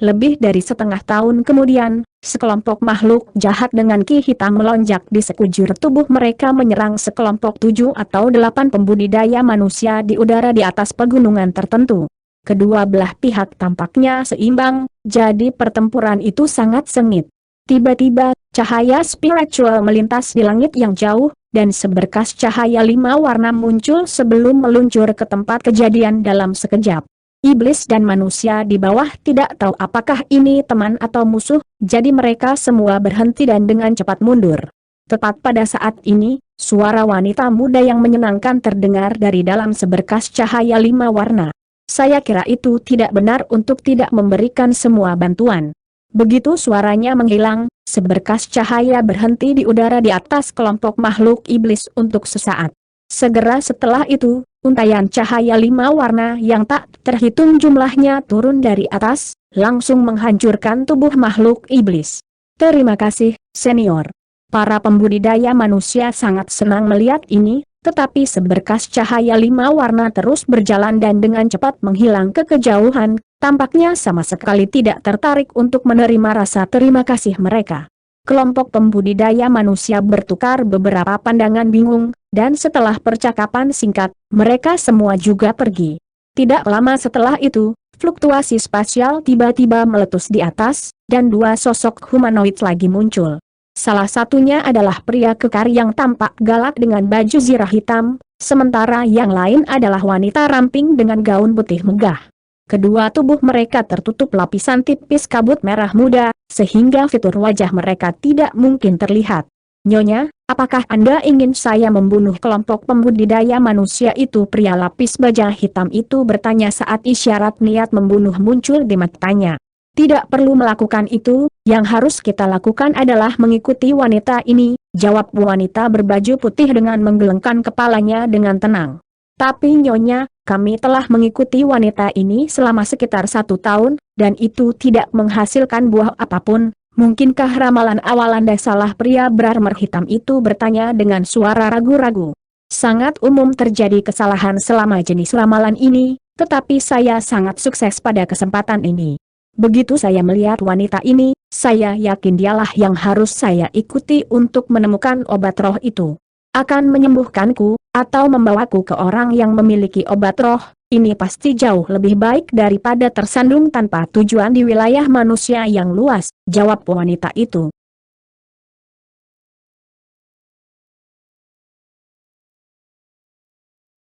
Lebih dari setengah tahun kemudian, sekelompok makhluk jahat dengan ki hitam melonjak di sekujur tubuh mereka menyerang sekelompok 7 atau 8 pembudidaya manusia di udara di atas pegunungan tertentu. Kedua belah pihak tampaknya seimbang, jadi pertempuran itu sangat sengit. Tiba-tiba, cahaya spiritual melintas di langit yang jauh, dan seberkas cahaya 5 warna muncul sebelum meluncur ke tempat kejadian dalam sekejap. Iblis dan manusia di bawah tidak tahu apakah ini teman atau musuh, jadi mereka semua berhenti dan dengan cepat mundur. Tepat pada saat ini, suara wanita muda yang menyenangkan terdengar dari dalam seberkas cahaya 5 warna. "Saya kira itu tidak benar untuk tidak memberikan semua bantuan." Begitu suaranya menghilang, seberkas cahaya berhenti di udara di atas kelompok makhluk iblis untuk sesaat. Segera setelah itu, untaian cahaya 5 warna yang tak terhitung jumlahnya turun dari atas, langsung menghancurkan tubuh makhluk iblis. "Terima kasih, Senior." Para pembudidaya manusia sangat senang melihat ini, tetapi seberkas cahaya 5 warna terus berjalan dan dengan cepat menghilang ke kejauhan, tampaknya sama sekali tidak tertarik untuk menerima rasa terima kasih mereka. Kelompok pembudidaya manusia bertukar beberapa pandangan bingung, dan setelah percakapan singkat, mereka semua juga pergi. Tidak lama setelah itu, fluktuasi spasial tiba-tiba meletus di atas, dan 2 sosok humanoid lagi muncul. Salah satunya adalah pria kekar yang tampak galak dengan baju zirah hitam, sementara yang lain adalah wanita ramping dengan gaun putih megah. Kedua tubuh mereka tertutup lapisan tipis kabut merah muda, sehingga fitur wajah mereka tidak mungkin terlihat. "Nyonya, apakah Anda ingin saya membunuh kelompok pembudidaya manusia itu?" Pria lapis baja hitam itu bertanya saat isyarat niat membunuh muncul di matanya. "Tidak perlu melakukan itu, yang harus kita lakukan adalah mengikuti wanita ini," jawab wanita berbaju putih dengan menggelengkan kepalanya dengan tenang. "Tapi Nyonya, kami telah mengikuti wanita ini selama sekitar 1 tahun, dan itu tidak menghasilkan buah apapun. Mungkinkah ramalan awal Anda salah?" Pria berarmor hitam itu bertanya dengan suara ragu-ragu. "Sangat umum terjadi kesalahan selama jenis ramalan ini, tetapi saya sangat sukses pada kesempatan ini. Begitu saya melihat wanita ini, saya yakin dialah yang harus saya ikuti untuk menemukan obat roh itu. Akan menyembuhkanku, atau membawaku ke orang yang memiliki obat roh. Ini pasti jauh lebih baik daripada tersandung tanpa tujuan di wilayah manusia yang luas," jawab wanita itu.